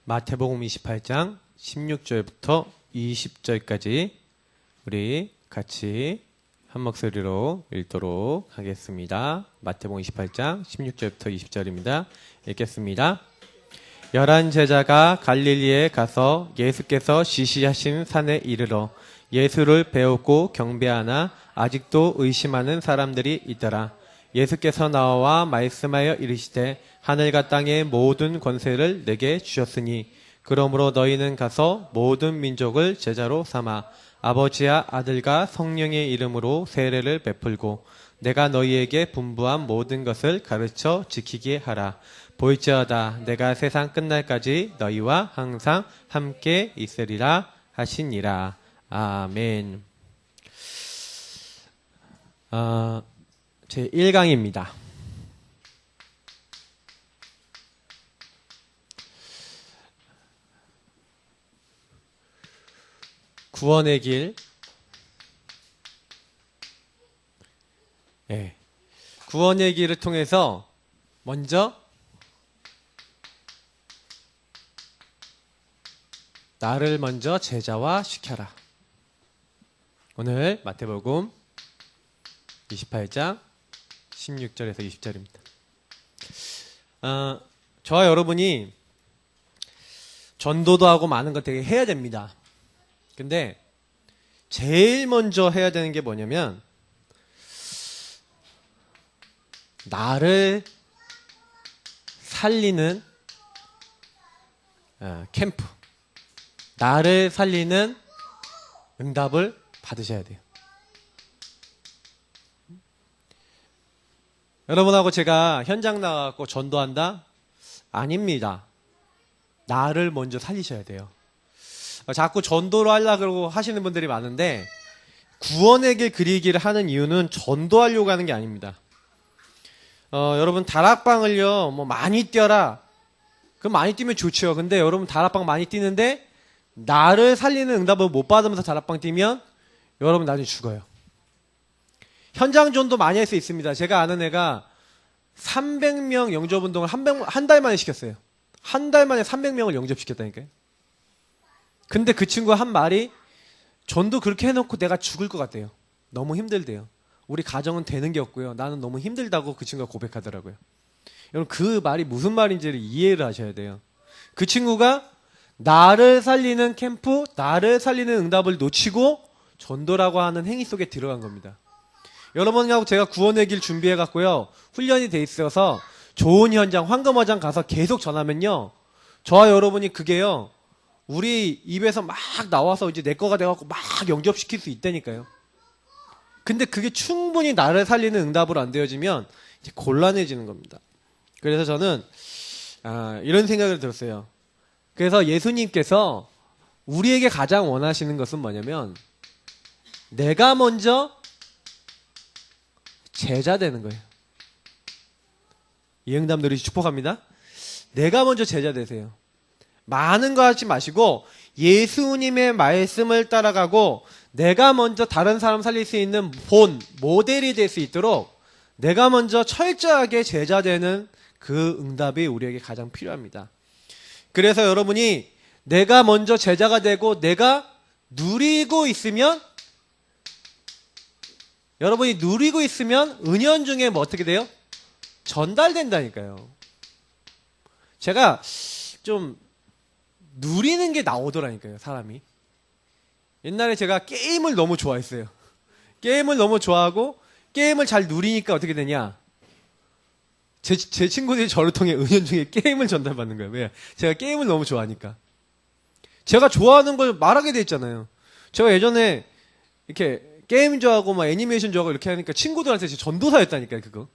마태복음 28장 16절부터 20절까지 우리 같이 한 목소리로 읽도록 하겠습니다. 마태복음 28장 16절부터 20절입니다. 읽겠습니다. 11 제자가 갈릴리에 가서 예수께서 지시하신 산에 이르러 예수를 배우고 경배하나 아직도 의심하는 사람들이 있더라. 예수께서 나와 말씀하여 이르시되 하늘과 땅의 모든 권세를 내게 주셨으니 그러므로 너희는 가서 모든 민족을 제자로 삼아 아버지와 아들과 성령의 이름으로 세례를 베풀고 내가 너희에게 분부한 모든 것을 가르쳐 지키게 하라. 볼지어다 내가 세상 끝날까지 너희와 항상 함께 있으리라 하시니라. 아멘. 제 1강입니다. 구원의 길. 네. 구원의 길을 통해서 먼저 나를 먼저 제자화 시켜라. 오늘 마태복음 28장 16절에서 20절입니다. 저와 여러분이 전도도 하고 많은 것 되게 해야 됩니다. 근데 제일 먼저 해야 되는 게 뭐냐면 나를 살리는 캠프, 나를 살리는 응답을 받으셔야 돼요. 여러분하고 제가 현장 나가고 전도한다? 아닙니다. 나를 먼저 살리셔야 돼요. 자꾸 전도를 하려고 하시는 분들이 많은데 구원의 길 그리기를 하는 이유는 전도하려고 하는 게 아닙니다. 여러분 다락방을요 뭐 많이 뛰어라. 그럼 많이 뛰면 좋죠. 근데 여러분 다락방 많이 뛰는데 나를 살리는 응답을 못 받으면서 다락방 뛰면 여러분 나중에 죽어요. 현장 전도 많이 할 수 있습니다. 제가 아는 애가 300명 영접 운동을 한 달 만에 시켰어요. 한 달 만에 300명을 영접시켰다니까요. 근데 그 친구가 한 말이 전도 그렇게 해놓고 내가 죽을 것 같대요. 너무 힘들대요. 우리 가정은 되는 게 없고요. 나는 너무 힘들다고 그 친구가 고백하더라고요. 여러분 그 말이 무슨 말인지를 이해를 하셔야 돼요. 그 친구가 나를 살리는 캠프, 나를 살리는 응답을 놓치고 전도라고 하는 행위 속에 들어간 겁니다. 여러분하고 제가 구원의 길 준비해갖고요. 훈련이 돼 있어서 좋은 현장, 황금어장 가서 계속 전하면요. 저와 여러분이 그게요. 우리 입에서 막 나와서 이제 내 거가 돼갖고 막 영접시킬 수 있다니까요. 근데 그게 충분히 나를 살리는 응답으로 안 되어지면 이제 곤란해지는 겁니다. 그래서 저는 이런 생각을 들었어요. 그래서 예수님께서 우리에게 가장 원하시는 것은 뭐냐면 내가 먼저 제자 되는 거예요. 이 응답 누리시 축복합니다. 내가 먼저 제자 되세요. 많은 거 하지 마시고 예수님의 말씀을 따라가고 내가 먼저 다른 사람 살릴 수 있는 모델이 될 수 있도록 내가 먼저 철저하게 제자 되는 그 응답이 우리에게 가장 필요합니다. 그래서 여러분이 내가 먼저 제자가 되고 내가 누리고 있으면 여러분이 누리고 있으면 은연중에 뭐 어떻게 돼요? 전달된다니까요. 제가 좀 누리는 게 나오더라니까요, 사람이. 옛날에 제가 게임을 너무 좋아했어요. 게임을 너무 좋아하고 게임을 잘 누리니까 어떻게 되냐? 제 친구들이 저를 통해 은연중에 게임을 전달받는 거예요. 왜? 제가 게임을 너무 좋아하니까. 제가 좋아하는 걸 말하게 돼 있잖아요. 제가 예전에 이렇게 게임 좋아하고 막 애니메이션 좋아하고 이렇게 하니까 친구들한테 전도사였다니까요, 그거.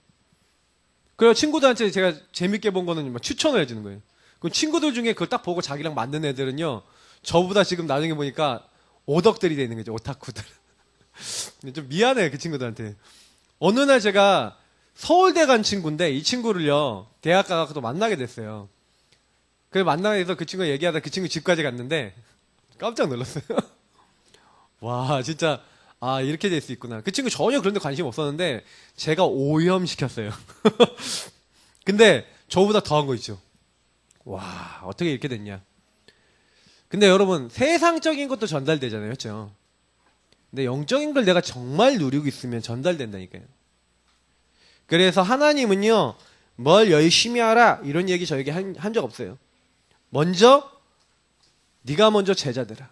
그래서 친구들한테 제가 재밌게 본 거는 막 추천을 해주는 거예요. 그 친구들 중에 그걸 딱 보고 자기랑 맞는 애들은요, 저보다 지금 나중에 보니까 오덕들이 되는 거죠, 오타쿠들. 좀 미안해요, 그 친구들한테. 어느 날 제가 서울대 간 친구인데 이 친구를요, 대학 가서 또 만나게 됐어요. 그래서 만나게 돼서 그 친구가 얘기하다 그 친구 집까지 갔는데 깜짝 놀랐어요. 와, 진짜 이렇게 될 수 있구나. 그 친구 전혀 그런 데 관심 없었는데 제가 오염시켰어요. 근데 저보다 더한 거 있죠. 와, 어떻게 이렇게 됐냐. 근데 여러분, 세상적인 것도 전달되잖아요. 그렇죠? 근데 영적인 걸 내가 정말 누리고 있으면 전달된다니까요. 그래서 하나님은요, 뭘 열심히 하라 이런 얘기 저에게 한 적 없어요. 먼저 네가 먼저 제자 되라.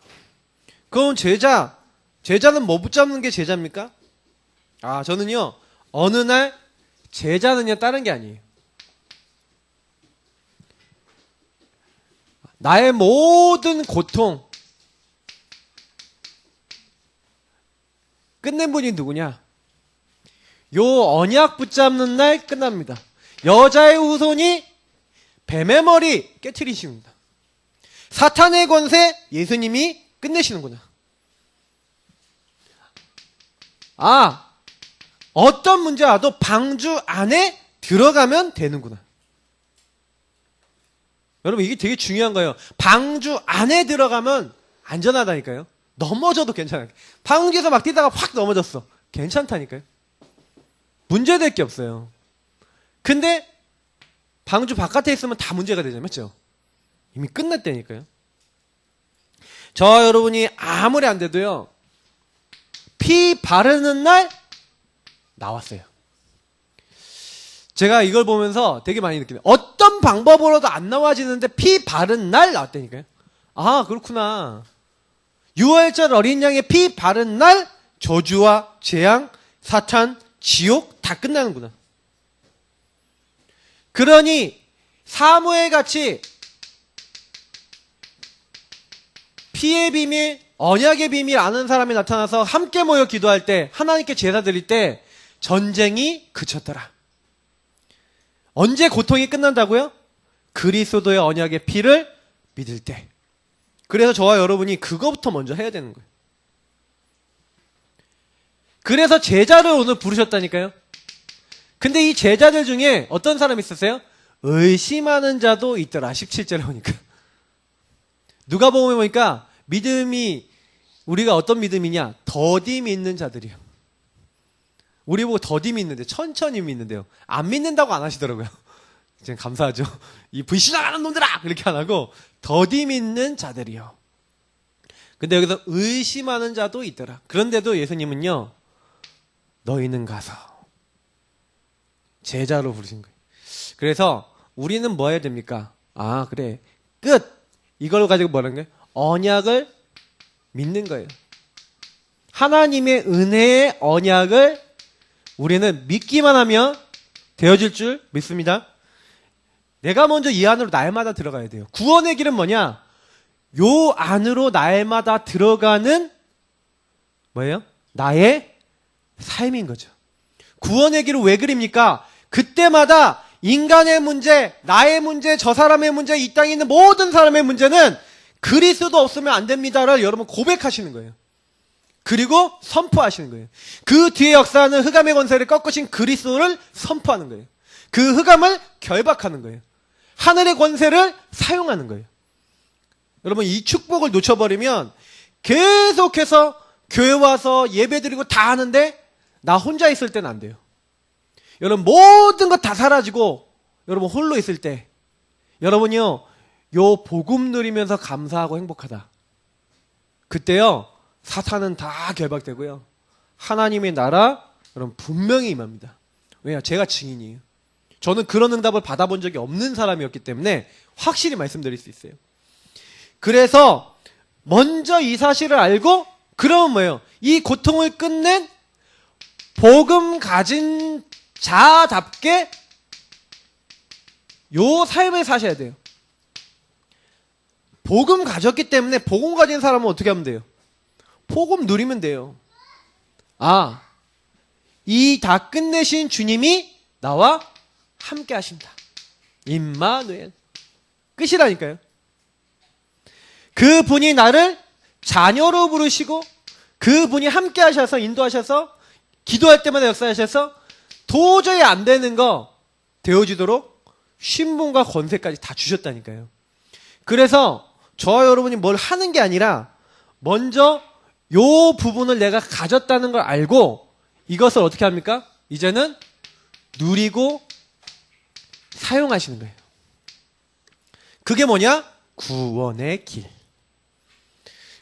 그럼 제자는 뭐 붙잡는 게 제자입니까? 저는요, 어느 날 제자는요 다른 게 아니에요. 나의 모든 고통 끝낸 분이 누구냐? 요 언약 붙잡는 날 끝납니다. 여자의 후손이 뱀의 머리 깨트리십니다. 사탄의 권세 예수님이 끝내시는구나. 어떤 문제 와도 방주 안에 들어가면 되는구나. 여러분, 이게 되게 중요한 거예요. 방주 안에 들어가면 안전하다니까요. 넘어져도 괜찮아요. 방주에서 막 뛰다가 확 넘어졌어. 괜찮다니까요. 문제될 게 없어요. 근데 방주 바깥에 있으면 다 문제가 되잖아요. 맞죠? 이미 끝났다니까요. 저 여러분이 아무리 안 돼도요, 피 바르는 날 나왔어요. 제가 이걸 보면서 되게 많이 느끼네요. 어떤 방법으로도 안 나와지는데 피 바른 날 나왔다니까요. 그렇구나. 6월절 어린 양의 피 바른 날 저주와 재앙, 사탄, 지옥 다 끝나는구나. 그러니 사무엘 같이 피의 비밀, 언약의 비밀 아는 사람이 나타나서 함께 모여 기도할 때, 하나님께 제사 드릴 때 전쟁이 그쳤더라. 언제 고통이 끝난다고요? 그리스도의 언약의 피를 믿을 때. 그래서 저와 여러분이 그거부터 먼저 해야 되는 거예요. 그래서 제자를 오늘 부르셨다니까요. 근데 이 제자들 중에 어떤 사람이 있었어요? 의심하는 자도 있더라. 17절에 보니까. 누가복음에 보니까 믿음이, 우리가 어떤 믿음이냐? 더디 믿는 자들이요. 우리 보고 더디 믿는데, 천천히 믿는데요. 안 믿는다고 안 하시더라고요. 지금 감사하죠. 이 불신앙하는 놈들아! 그렇게 안 하고 더디 믿는 자들이요. 근데 여기서 의심하는 자도 있더라. 그런데도 예수님은요, 너희는 가서 제자로 부르신 거예요. 그래서 우리는 뭐 해야 됩니까? 그래. 끝! 이걸 가지고 뭐라는 거예요? 언약을 믿는 거예요. 하나님의 은혜의 언약을 우리는 믿기만 하면 되어질 줄 믿습니다. 내가 먼저 이 안으로 날마다 들어가야 돼요. 구원의 길은 뭐냐? 요 안으로 날마다 들어가는 뭐예요? 나의 삶인 거죠. 구원의 길을 왜 그립니까? 그때마다 인간의 문제, 나의 문제, 저 사람의 문제, 이 땅에 있는 모든 사람의 문제는 그리스도 없으면 안 됩니다를 여러분 고백하시는 거예요. 그리고 선포하시는 거예요. 그 뒤에 역사하는 흑암의 권세를 꺾으신 그리스도를 선포하는 거예요. 그 흑암을 결박하는 거예요. 하늘의 권세를 사용하는 거예요. 여러분, 이 축복을 놓쳐버리면 계속해서 교회 와서 예배드리고 다 하는데 나 혼자 있을 때는 안 돼요. 여러분, 모든 것 다 사라지고 여러분 홀로 있을 때 여러분이요, 요 복음 누리면서 감사하고 행복하다. 그때요, 사탄은 다 결박되고요, 하나님의 나라 여러분 분명히 임합니다. 왜냐? 제가 증인이에요. 저는 그런 응답을 받아본 적이 없는 사람이었기 때문에 확실히 말씀드릴 수 있어요. 그래서 먼저 이 사실을 알고, 그러면 뭐예요? 이 고통을 끝낸 복음 가진 자답게 요 삶을 사셔야 돼요. 복음 가졌기 때문에 복음 가진 사람은 어떻게 하면 돼요? 복음 누리면 돼요. 이 다 끝내신 주님이 나와 함께 하신다. 임마누엘. 끝이라니까요. 그분이 나를 자녀로 부르시고 그분이 함께 하셔서 인도하셔서 기도할 때마다 역사하셔서 도저히 안 되는 거 되어지도록 신분과 권세까지 다 주셨다니까요. 그래서 저와 여러분이 뭘 하는 게 아니라 먼저 요 부분을 내가 가졌다는 걸 알고 이것을 어떻게 합니까? 이제는 누리고 사용하시는 거예요. 그게 뭐냐? 구원의 길.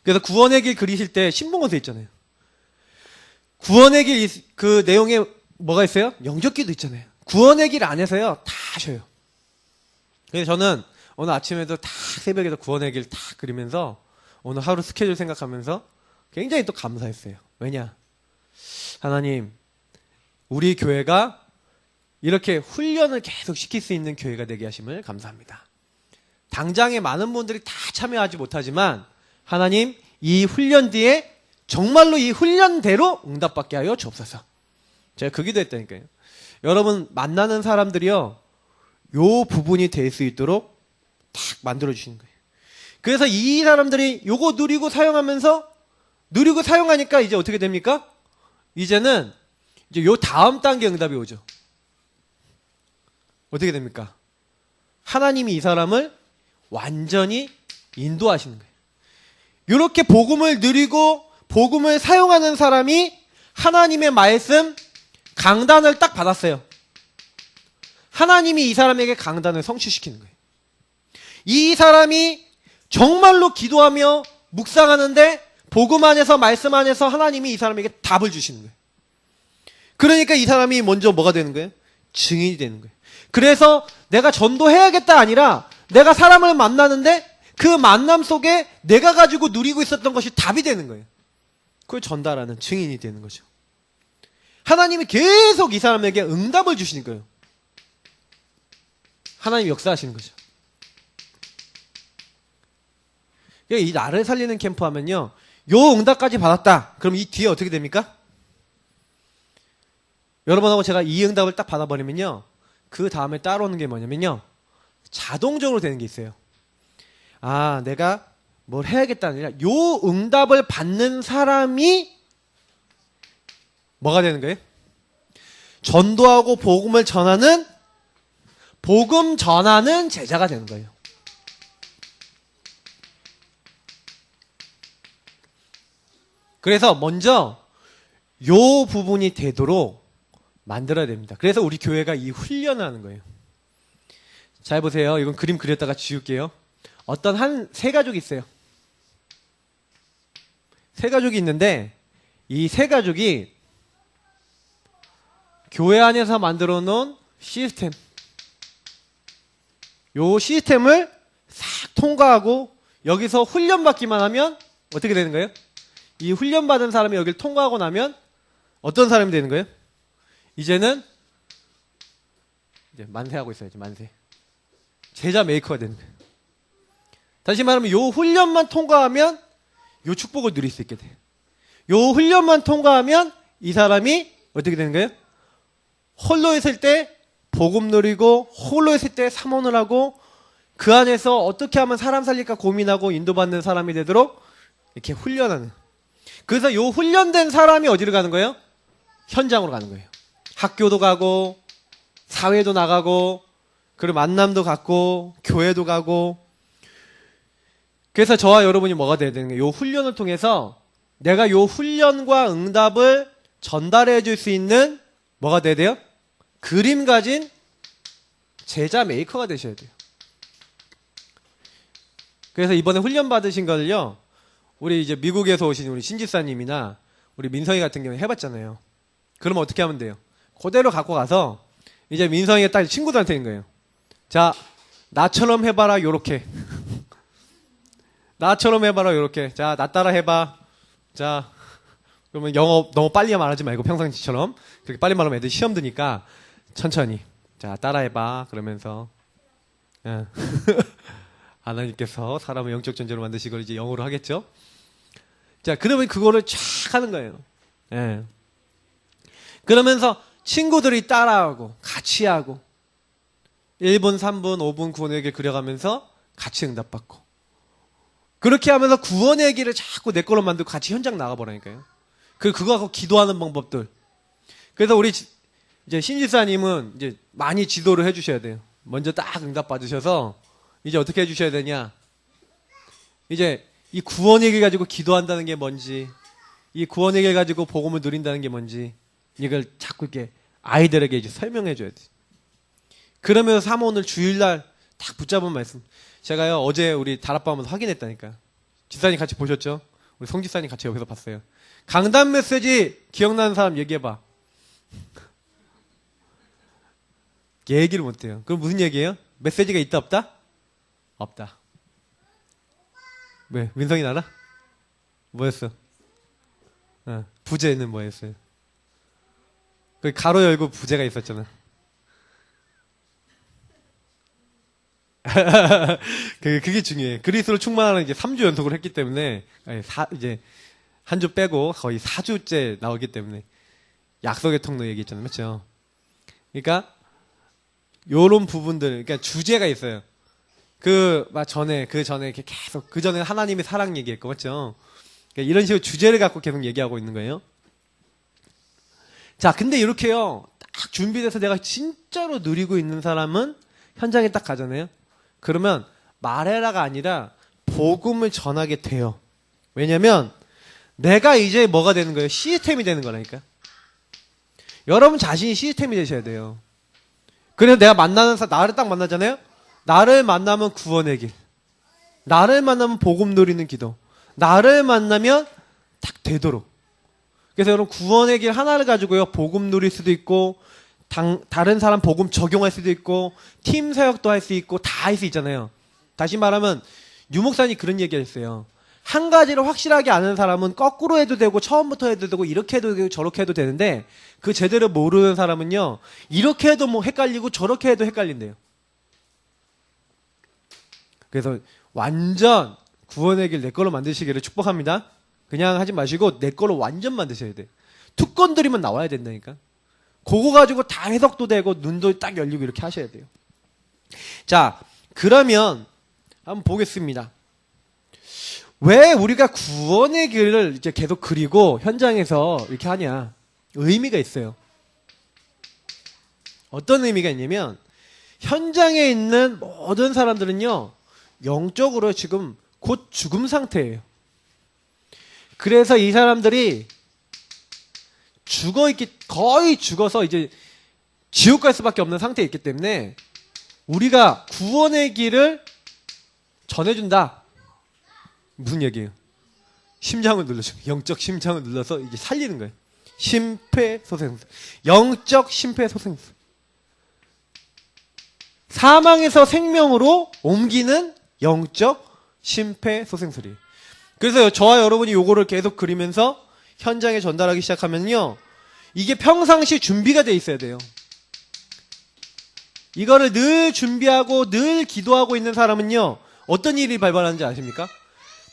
그래서 구원의 길 그리실 때 신봉어세 있잖아요. 구원의 길 그 내용에 뭐가 있어요? 영접기도 있잖아요. 구원의 길 안에서요 다 하셔요. 그래서 저는 오늘 아침에도 다 새벽에도 구원의 길 다 그리면서 오늘 하루 스케줄 생각하면서 굉장히 또 감사했어요. 왜냐? 하나님, 우리 교회가 이렇게 훈련을 계속 시킬 수 있는 교회가 되게 하심을 감사합니다. 당장에 많은 분들이 다 참여하지 못하지만 하나님, 이 훈련 뒤에 정말로 이 훈련대로 응답받게 하여 주옵소서. 제가 그 기도했다니까요. 여러분 만나는 사람들이요, 요 부분이 될 수 있도록 딱 만들어주시는 거예요. 그래서 이 사람들이 요거 누리고 사용하면서 누리고 사용하니까 이제 어떻게 됩니까? 이제는 이제 요 다음 단계 응답이 오죠. 어떻게 됩니까? 하나님이 이 사람을 완전히 인도하시는 거예요. 이렇게 복음을 누리고 복음을 사용하는 사람이 하나님의 말씀 강단을 딱 받았어요. 하나님이 이 사람에게 강단을 성취시키는 거예요. 이 사람이 정말로 기도하며 묵상하는데 복음 안에서 말씀 안에서 하나님이 이 사람에게 답을 주시는 거예요. 그러니까 이 사람이 먼저 뭐가 되는 거예요? 증인이 되는 거예요. 그래서 내가 전도해야겠다 아니라 내가 사람을 만나는데 그 만남 속에 내가 가지고 누리고 있었던 것이 답이 되는 거예요. 그걸 전달하는 증인이 되는 거죠. 하나님이 계속 이 사람에게 응답을 주시는 거예요. 하나님이 역사하시는 거죠. 이 나를 살리는 캠프 하면요, 요 응답까지 받았다. 그럼 이 뒤에 어떻게 됩니까? 여러분하고 제가 이 응답을 딱 받아버리면요, 그 다음에 따라오는 게 뭐냐면요, 자동적으로 되는 게 있어요. 아, 내가 뭘 해야겠다는 아니라 요 응답을 받는 사람이 뭐가 되는 거예요? 전도하고 복음을 전하는, 복음 전하는 제자가 되는 거예요. 그래서 먼저 요 부분이 되도록 만들어야 됩니다. 그래서 우리 교회가 이 훈련을 하는 거예요. 잘 보세요. 이건 그림 그렸다가 지울게요. 어떤 세 가족이 있어요. 세 가족이 있는데 이 세 가족이 교회 안에서 만들어 놓은 시스템, 요 시스템을 싹 통과하고 여기서 훈련받기만 하면 어떻게 되는 거예요? 이 훈련받은 사람이 여기를 통과하고 나면 어떤 사람이 되는 거예요? 이제는 이제 만세하고 있어야지. 만세. 제자 메이커가 되는 거예요. 다시 말하면 요 훈련만 통과하면 요 축복을 누릴 수 있게 돼요. 요 훈련만 통과하면 이 사람이 어떻게 되는 거예요? 홀로 있을 때 복음 누리고 홀로 있을 때 사모를 하고 그 안에서 어떻게 하면 사람 살릴까 고민하고 인도받는 사람이 되도록 이렇게 훈련하는. 그래서 요 훈련된 사람이 어디로 가는 거예요? 현장으로 가는 거예요. 학교도 가고 사회도 나가고 그리고 만남도 갖고 교회도 가고. 그래서 저와 여러분이 뭐가 돼야 되는 거예요? 요 훈련을 통해서 내가 요 훈련과 응답을 전달해 줄 수 있는 뭐가 돼야 돼요? 그림 가진 제자 메이커가 되셔야 돼요. 그래서 이번에 훈련 받으신 거를요, 우리 이제 미국에서 오신 우리 신지사님이나 우리 민성이 같은 경우에 해봤잖아요. 그러면 어떻게 하면 돼요? 그대로 갖고 가서 이제 민성이가 딱 친구들한테 있는 거예요. 자, 나처럼 해봐라, 요렇게. 나처럼 해봐라, 요렇게. 자, 나 따라 해봐. 자, 그러면 영어 너무 빨리 말하지 말고 평상시처럼 그렇게 빨리 말하면 애들 시험 드니까 천천히. 자, 따라해봐. 그러면서. 예. 하나님께서 사람을 영적 존재로 만드신 걸 이제 영어로 하겠죠? 자, 그러면 그거를 쫙 하는 거예요. 예. 그러면서 친구들이 따라하고, 같이 하고, 1분, 3분, 5분 구원의 길 그려가면서 같이 응답받고. 그렇게 하면서 구원의 길을 자꾸 내 걸로 만들고 같이 현장 나가보라니까요. 그거 하고 기도하는 방법들. 그래서 우리 이제 신지사님은 이제 많이 지도를 해주셔야 돼요. 먼저 딱 응답받으셔서 이제 어떻게 해주셔야 되냐. 이제 이 구원의 길 가지고 기도한다는 게 뭔지, 이 구원의 길 가지고 복음을 누린다는 게 뭔지, 이걸 자꾸 이렇게 아이들에게 이제 설명해 줘야 돼. 그러면서 사모를 주일날 딱 붙잡은 말씀. 제가요, 어제 우리 다락방에서 확인했다니까. 지사님 같이 보셨죠? 우리 성지사님 같이 여기서 봤어요. 강단 메시지 기억나는 사람 얘기해봐. 얘기를 못해요. 그럼 무슨 얘기예요? 메시지가 있다 없다? 없다. 왜? 민성이 알아? 뭐였어? 부제는 뭐였어요? 그 가로 열고 부제가 있었잖아. 그게 중요해. 그리스도로 충만하는 이제 3주 연속으로 했기 때문에, 이제 한 주 빼고 거의 4주째 나오기 때문에, 약속의 통로 얘기했잖아요. 맞죠? 그러니까, 요런 부분들, 그러니까 주제가 있어요. 그 전에 이렇게 계속, 그 전에 하나님의 사랑 얘기했고, 맞죠? 그러니까 이런 식으로 주제를 갖고 계속 얘기하고 있는 거예요. 자, 근데 이렇게요, 딱 준비돼서 내가 진짜로 누리고 있는 사람은 현장에 딱 가잖아요. 그러면 말해라가 아니라 복음을 전하게 돼요. 왜냐면 내가 이제 뭐가 되는 거예요? 시스템이 되는 거라니까. 여러분 자신이 시스템이 되셔야 돼요. 그래서 내가 만나는 나를 딱 만나잖아요. 나를 만나면 구원의 길, 나를 만나면 복음 누리는 기도, 나를 만나면 딱 되도록. 그래서 여러분 구원의 길 하나를 가지고요, 복음 누릴 수도 있고, 다른 사람 복음 적용할 수도 있고, 팀 사역도 할 수 있고, 다 할 수 있잖아요. 다시 말하면 유목사님 그런 얘기를 했어요. 한 가지를 확실하게 아는 사람은 거꾸로 해도 되고 처음부터 해도 되고 이렇게 해도 되고 저렇게 해도 되는데, 그 제대로 모르는 사람은요, 이렇게 해도 뭐 헷갈리고 저렇게 해도 헷갈린대요. 그래서 완전 구원의 길 내 걸로 만드시기를 축복합니다. 그냥 하지 마시고 내 걸로 완전 만드셔야 돼. 특권들이면 나와야 된다니까. 그거 가지고 다 해석도 되고 눈도 딱 열리고 이렇게 하셔야 돼요. 자, 그러면 한번 보겠습니다. 왜 우리가 구원의 길을 이제 계속 그리고 현장에서 이렇게 하냐? 의미가 있어요. 어떤 의미가 있냐면, 현장에 있는 모든 사람들은요, 영적으로 지금 곧 죽음 상태예요. 그래서 이 사람들이 거의 죽어서 이제 지옥 갈 수밖에 없는 상태에 있기 때문에 우리가 구원의 길을 전해준다. 무슨 얘기예요? 심장을 눌러줘. 영적 심장을 눌러서 이게 살리는 거예요. 심폐소생술. 영적 심폐소생술. 사망에서 생명으로 옮기는 영적 심폐소생술이에요. 그래서 저와 여러분이 요거를 계속 그리면서 현장에 전달하기 시작하면요, 이게 평상시 준비가 돼 있어야 돼요. 이거를 늘 준비하고 늘 기도하고 있는 사람은요, 어떤 일이 발발하는지 아십니까?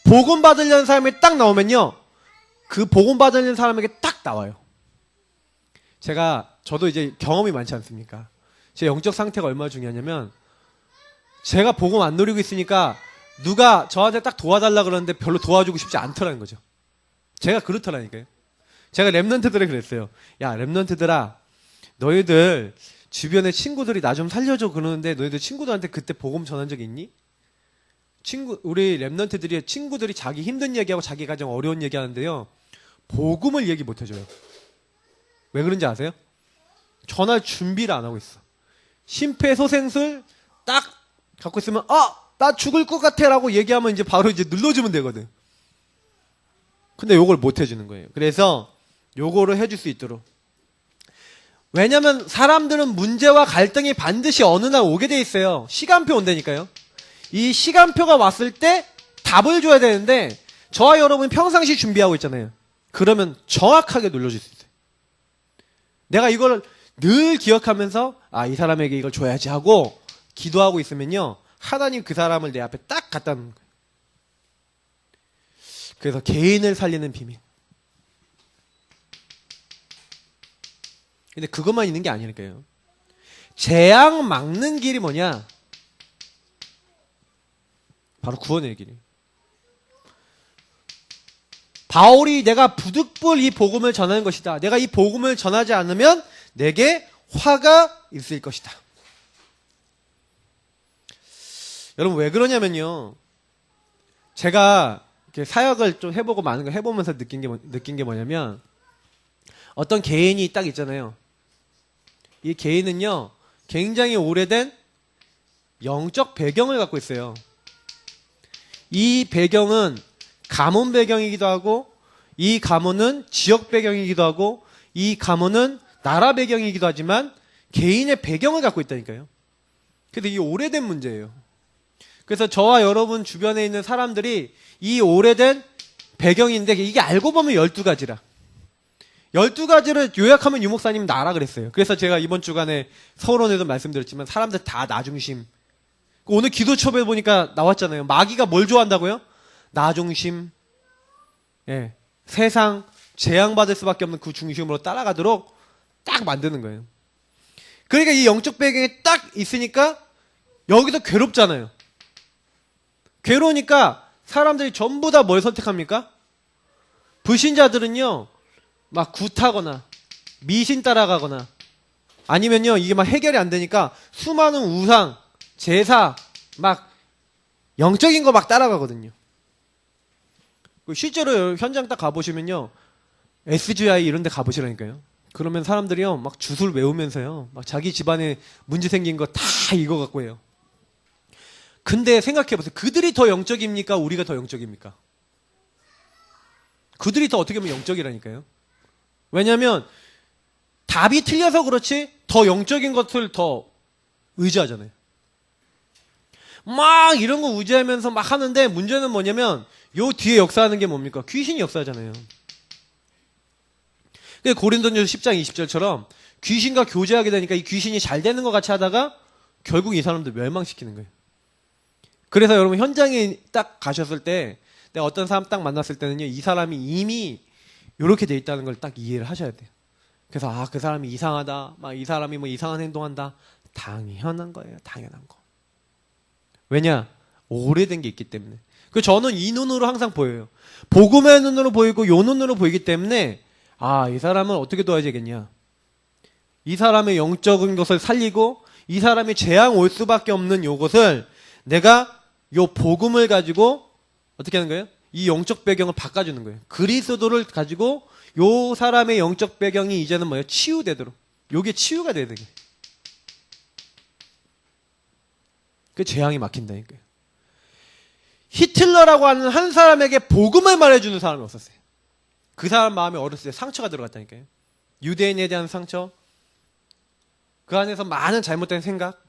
복음 받으려는 사람이 딱 나오면요, 그 복음 받으려는 사람에게 딱 나와요. 저도 이제 경험이 많지 않습니까? 제 영적 상태가 얼마나 중요하냐면, 제가 복음 안 누리고 있으니까 누가 저한테 딱 도와달라 그러는데 별로 도와주고 싶지 않더라는 거죠. 제가 그렇더라니까요. 제가 랩런트들에 그랬어요. 야, 랩런트들아, 너희들 주변에 친구들이 나 좀 살려줘 그러는데 너희들 친구들한테 그때 복음 전한 적 있니? 우리 랩런트들이 친구들이 자기 힘든 얘기하고 자기 가정 어려운 얘기 하는데요, 복음을 얘기 못 해줘요. 왜 그런지 아세요? 전할 준비를 안 하고 있어. 심폐소생술 딱 갖고 있으면, 나 죽을 것 같아 라고 얘기하면 이제 바로 이제 눌러주면 되거든. 근데 요걸 못 해주는 거예요. 그래서 요거를 해줄 수 있도록. 왜냐면 사람들은 문제와 갈등이 반드시 어느 날 오게 돼 있어요. 시간표 온다니까요. 이 시간표가 왔을 때 답을 줘야 되는데, 저와 여러분이 평상시 준비하고 있잖아요. 그러면 정확하게 눌러줄 수 있어요. 내가 이걸 늘 기억하면서, 이 사람에게 이걸 줘야지 하고 기도하고 있으면요, 하나님 그 사람을 내 앞에 딱 갖다 놓는 거예요. 그래서 개인을 살리는 비밀. 근데 그것만 있는 게 아니니까요. 재앙 막는 길이 뭐냐? 바로 구원의 길이에요. 바울이 내가 부득불 이 복음을 전하는 것이다. 내가 이 복음을 전하지 않으면 내게 화가 있을 것이다. 여러분 왜 그러냐면요, 제가 이렇게 사역을 좀 해보고 많은 걸 해보면서 느낀 게 뭐냐면, 어떤 개인이 딱 있잖아요. 이 개인은요, 굉장히 오래된 영적 배경을 갖고 있어요. 이 배경은 가문 배경이기도 하고, 이 가문은 지역 배경이기도 하고, 이 가문은 나라 배경이기도 하지만 개인의 배경을 갖고 있다니까요. 그래서 이게 오래된 문제예요. 그래서 저와 여러분 주변에 있는 사람들이 이 오래된 배경인데 이게 알고 보면 12가지라. 12가지를 요약하면 유목사님 나라 그랬어요. 그래서 제가 이번 주간에 서론에도 말씀드렸지만 사람들 다 나중심. 오늘 기도첩에 보니까 나왔잖아요. 마귀가 뭘 좋아한다고요? 나중심. 예. 세상 재앙받을 수밖에 없는 그 중심으로 따라가도록 딱 만드는 거예요. 그러니까 이 영적 배경이 딱 있으니까 여기서 괴롭잖아요. 괴로우니까 사람들이 전부 다 뭘 선택합니까? 불신자들은요, 막 굿하거나, 미신 따라가거나, 아니면요, 이게 막 해결이 안 되니까 수많은 우상, 제사, 막 영적인 거 막 따라가거든요. 실제로 현장 딱 가보시면요, SGI 이런 데 가보시라니까요. 그러면 사람들이요, 막 주술 외우면서요, 막 자기 집안에 문제 생긴 거 다 읽어갖고 해요. 근데 생각해보세요. 그들이 더 영적입니까? 우리가 더 영적입니까? 그들이 더 어떻게 보면 영적이라니까요. 왜냐하면 답이 틀려서 그렇지 더 영적인 것을 더 의지하잖아요. 막 이런 거 의지하면서 막 하는데 문제는 뭐냐면 요 뒤에 역사하는 게 뭡니까? 귀신이 역사하잖아요. 고린도전서 10장 20절처럼 귀신과 교제하게 되니까 이 귀신이 잘 되는 것 같이 하다가 결국 이 사람들 멸망시키는 거예요. 그래서 여러분 현장에 딱 가셨을 때 내가 어떤 사람 딱 만났을 때는요, 이 사람이 이미 이렇게 돼 있다는 걸 딱 이해를 하셔야 돼요. 그래서 아, 그 사람이 이상하다, 막 이 사람이 뭐 이상한 행동한다, 당연한 거예요. 당연한 거. 왜냐? 오래된 게 있기 때문에. 그 저는 이 눈으로 항상 보여요. 복음의 눈으로 보이고 요 눈으로 보이기 때문에 아, 이 사람은 어떻게 도와야 되겠냐? 이 사람의 영적인 것을 살리고 이 사람이 재앙 올 수밖에 없는 요것을 내가 요 복음을 가지고 어떻게 하는 거예요? 이 영적 배경을 바꿔주는 거예요. 그리스도를 가지고 요 사람의 영적 배경이 이제는 뭐예요? 치유되도록. 요게 치유가 돼야 되게. 그 재앙이 막힌다니까요. 히틀러라고 하는 한 사람에게 복음을 말해주는 사람이 없었어요. 그 사람 마음에 어렸을 때 상처가 들어갔다니까요. 유대인에 대한 상처, 그 안에서 많은 잘못된 생각,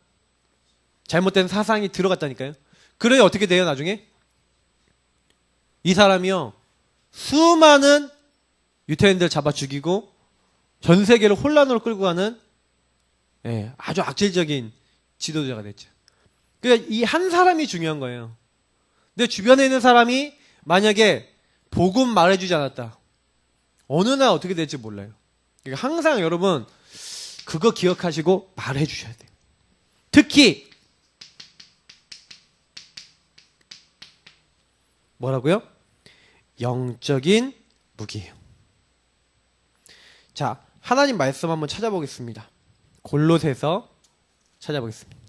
잘못된 사상이 들어갔다니까요. 그래 어떻게 돼요 나중에? 이 사람이요 수많은 유태인들 잡아 죽이고 전 세계를 혼란으로 끌고 가는 아주 악질적인 지도자가 됐죠. 그러니까 이 한 사람이 중요한 거예요. 근데 주변에 있는 사람이 만약에 복음 말해주지 않았다, 어느 날 어떻게 될지 몰라요. 그러니까 항상 여러분 그거 기억하시고 말해주셔야 돼요. 특히 뭐라고요? 영적인 무기예요. 자, 하나님 말씀 한번 찾아보겠습니다. 골로새서 찾아보겠습니다.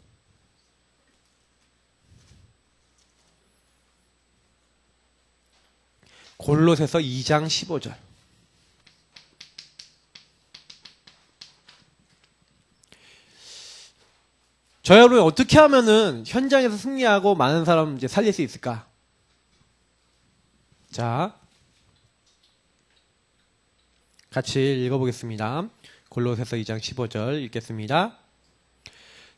골로새서 2장 15절. 저 여러분 어떻게 하면은 현장에서 승리하고 많은 사람 이제 살릴 수 있을까? 자, 같이 읽어보겠습니다. 골로새서 2장 15절 읽겠습니다.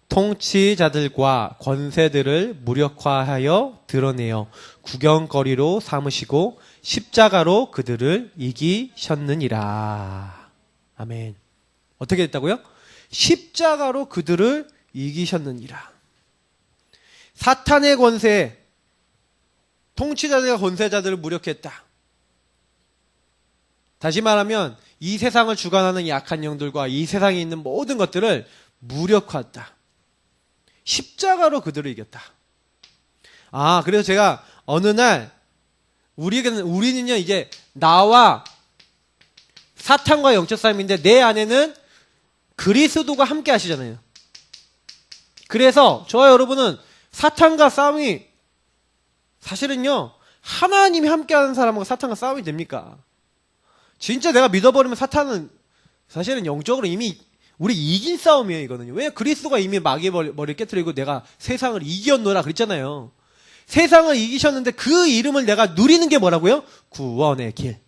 통치자들과 권세들을 무력화하여 드러내어 구경거리로 삼으시고 십자가로 그들을 이기셨느니라. 아멘. 어떻게 됐다고요? 십자가로 그들을 이기셨느니라. 사탄의 권세, 통치자들과 권세자들을 무력했다. 다시 말하면 이 세상을 주관하는 약한 영들과 이 세상에 있는 모든 것들을 무력화했다. 십자가로 그들을 이겼다. 아, 그래서 제가 어느 날 우리는요 이제 나와 사탄과 영적 싸움인데 내 안에는 그리스도가 함께 하시잖아요. 그래서 저와 여러분은 사탄과 싸움이 사실은요 하나님이 함께하는 사람과 사탄과 싸움이 됩니까? 진짜 내가 믿어버리면 사탄은 사실은 영적으로 이미 우리 이긴 싸움이에요 이거는요. 왜? 그리스도가 이미 마귀의 머리를 깨트리고 내가 세상을 이겼노라 그랬잖아요. 세상을 이기셨는데 그 이름을 내가 누리는 게 뭐라고요? 구원의 길.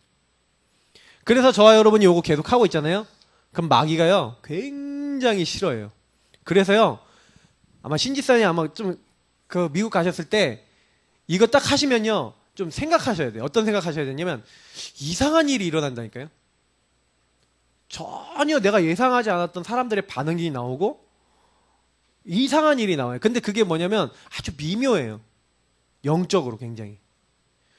그래서 저와 여러분이 요거 계속 하고 있잖아요. 그럼 마귀가요 굉장히 싫어해요. 그래서요 아마 신지사님 아마 좀 그 미국 가셨을 때 이거 딱 하시면요 좀 생각하셔야 돼요. 어떤 생각하셔야 되냐면 이상한 일이 일어난다니까요. 전혀 내가 예상하지 않았던 사람들의 반응이 나오고 이상한 일이 나와요. 근데 그게 뭐냐면 아주 미묘해요. 영적으로 굉장히.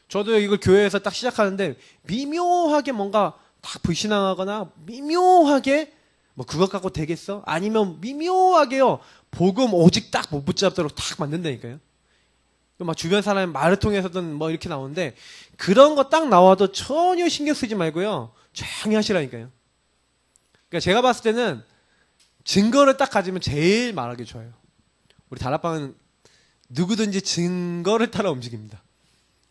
저도 이걸 교회에서 딱 시작하는데 미묘하게 뭔가 딱 불신앙하거나 미묘하게 뭐 그것 갖고 되겠어? 아니면 미묘하게요 복음 오직 딱 못 붙잡도록 딱 만든다니까요. 막 주변 사람의 말을 통해서든 뭐 이렇게 나오는데 그런 거 딱 나와도 전혀 신경 쓰지 말고요 조용히 하시라니까요. 그러니까 제가 봤을 때는 증거를 딱 가지면 제일 말하기 좋아요. 우리 다락방은 누구든지 증거를 따라 움직입니다.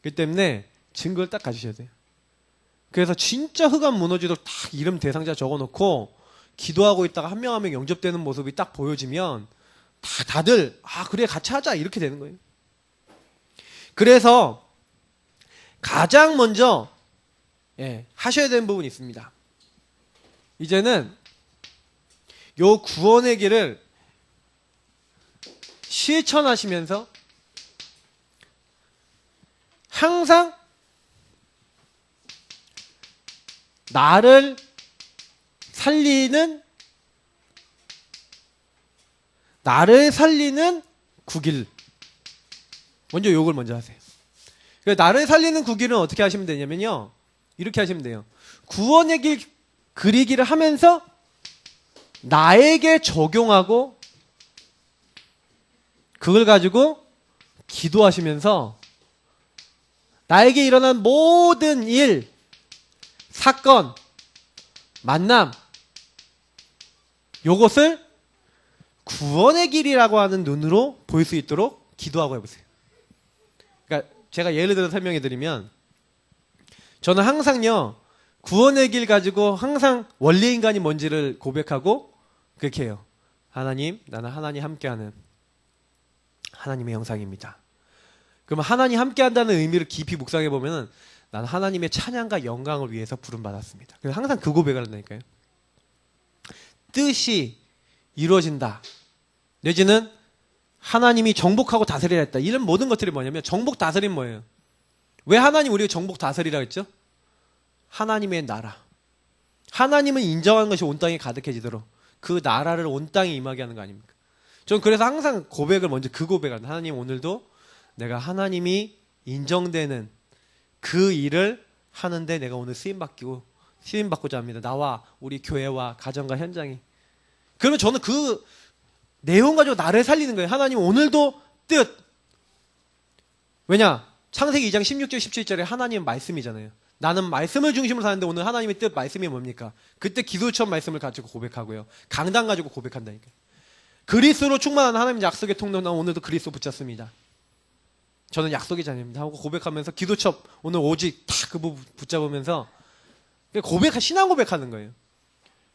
그렇기 때문에 증거를 딱 가지셔야 돼요. 그래서 진짜 흑암 무너지도록 딱 이름 대상자 적어놓고 기도하고 있다가 한 명 한 명 영접되는 모습이 딱 보여지면 다들 그래 같이 하자 이렇게 되는 거예요. 그래서 가장 먼저 하셔야 되는 부분이 있습니다. 이제는 요 구원의 길을 실천하시면서 항상 나를 살리는 구길. 먼저 요걸 먼저 하세요. 나를 살리는 구길은 어떻게 하시면 되냐면요. 이렇게 하시면 돼요. 구원의 길 그리기를 하면서 나에게 적용하고 그걸 가지고 기도하시면서 나에게 일어난 모든 일, 사건, 만남 요것을 구원의 길이라고 하는 눈으로 볼 수 있도록 기도하고 해보세요. 그러니까 제가 예를 들어 설명해 드리면 저는 항상요 구원의 길 가지고 항상 원래 인간이 뭔지를 고백하고 그렇게 해요. 하나님, 나는 하나님 함께하는 하나님의 형상입니다. 그러면 하나님 함께한다는 의미를 깊이 묵상해 보면은 나는 하나님의 찬양과 영광을 위해서 부름받았습니다. 그래서 항상 그 고백을 한다니까요. 뜻이 이루어진다. 내지는 하나님이 정복하고 다스리라 했다. 이런 모든 것들이 뭐냐면 정복 다스림 뭐예요? 왜 하나님 우리가 정복 다스리라 했죠? 하나님의 나라. 하나님은 인정하는 것이 온 땅에 가득해지도록 그 나라를 온 땅에 임하게 하는 거 아닙니까? 저는 그래서 항상 고백을 먼저 그 고백을 합니다. 하나님 오늘도 내가 하나님이 인정되는 그 일을 하는데 내가 오늘 쓰임받고자 합니다. 나와 우리 교회와 가정과 현장이. 그러면 저는 그 내용 가지고 나를 살리는 거예요. 하나님 오늘도 뜻. 왜냐? 창세기 2장 16절 17절에 하나님은 말씀이잖아요. 나는 말씀을 중심으로 사는데 오늘 하나님의 뜻 말씀이 뭡니까? 그때 기도처럼 말씀을 가지고 고백하고요. 강단 가지고 고백한다니까요. 그리스도로 충만한 하나님 약속의 통로 나 오늘도 그리스도 붙잡습니다. 저는 약속의 자녀입니다 하고 고백하면서 기도첩 오늘 오직 다 그 부분 붙잡으면서 신앙 고백하는 거예요.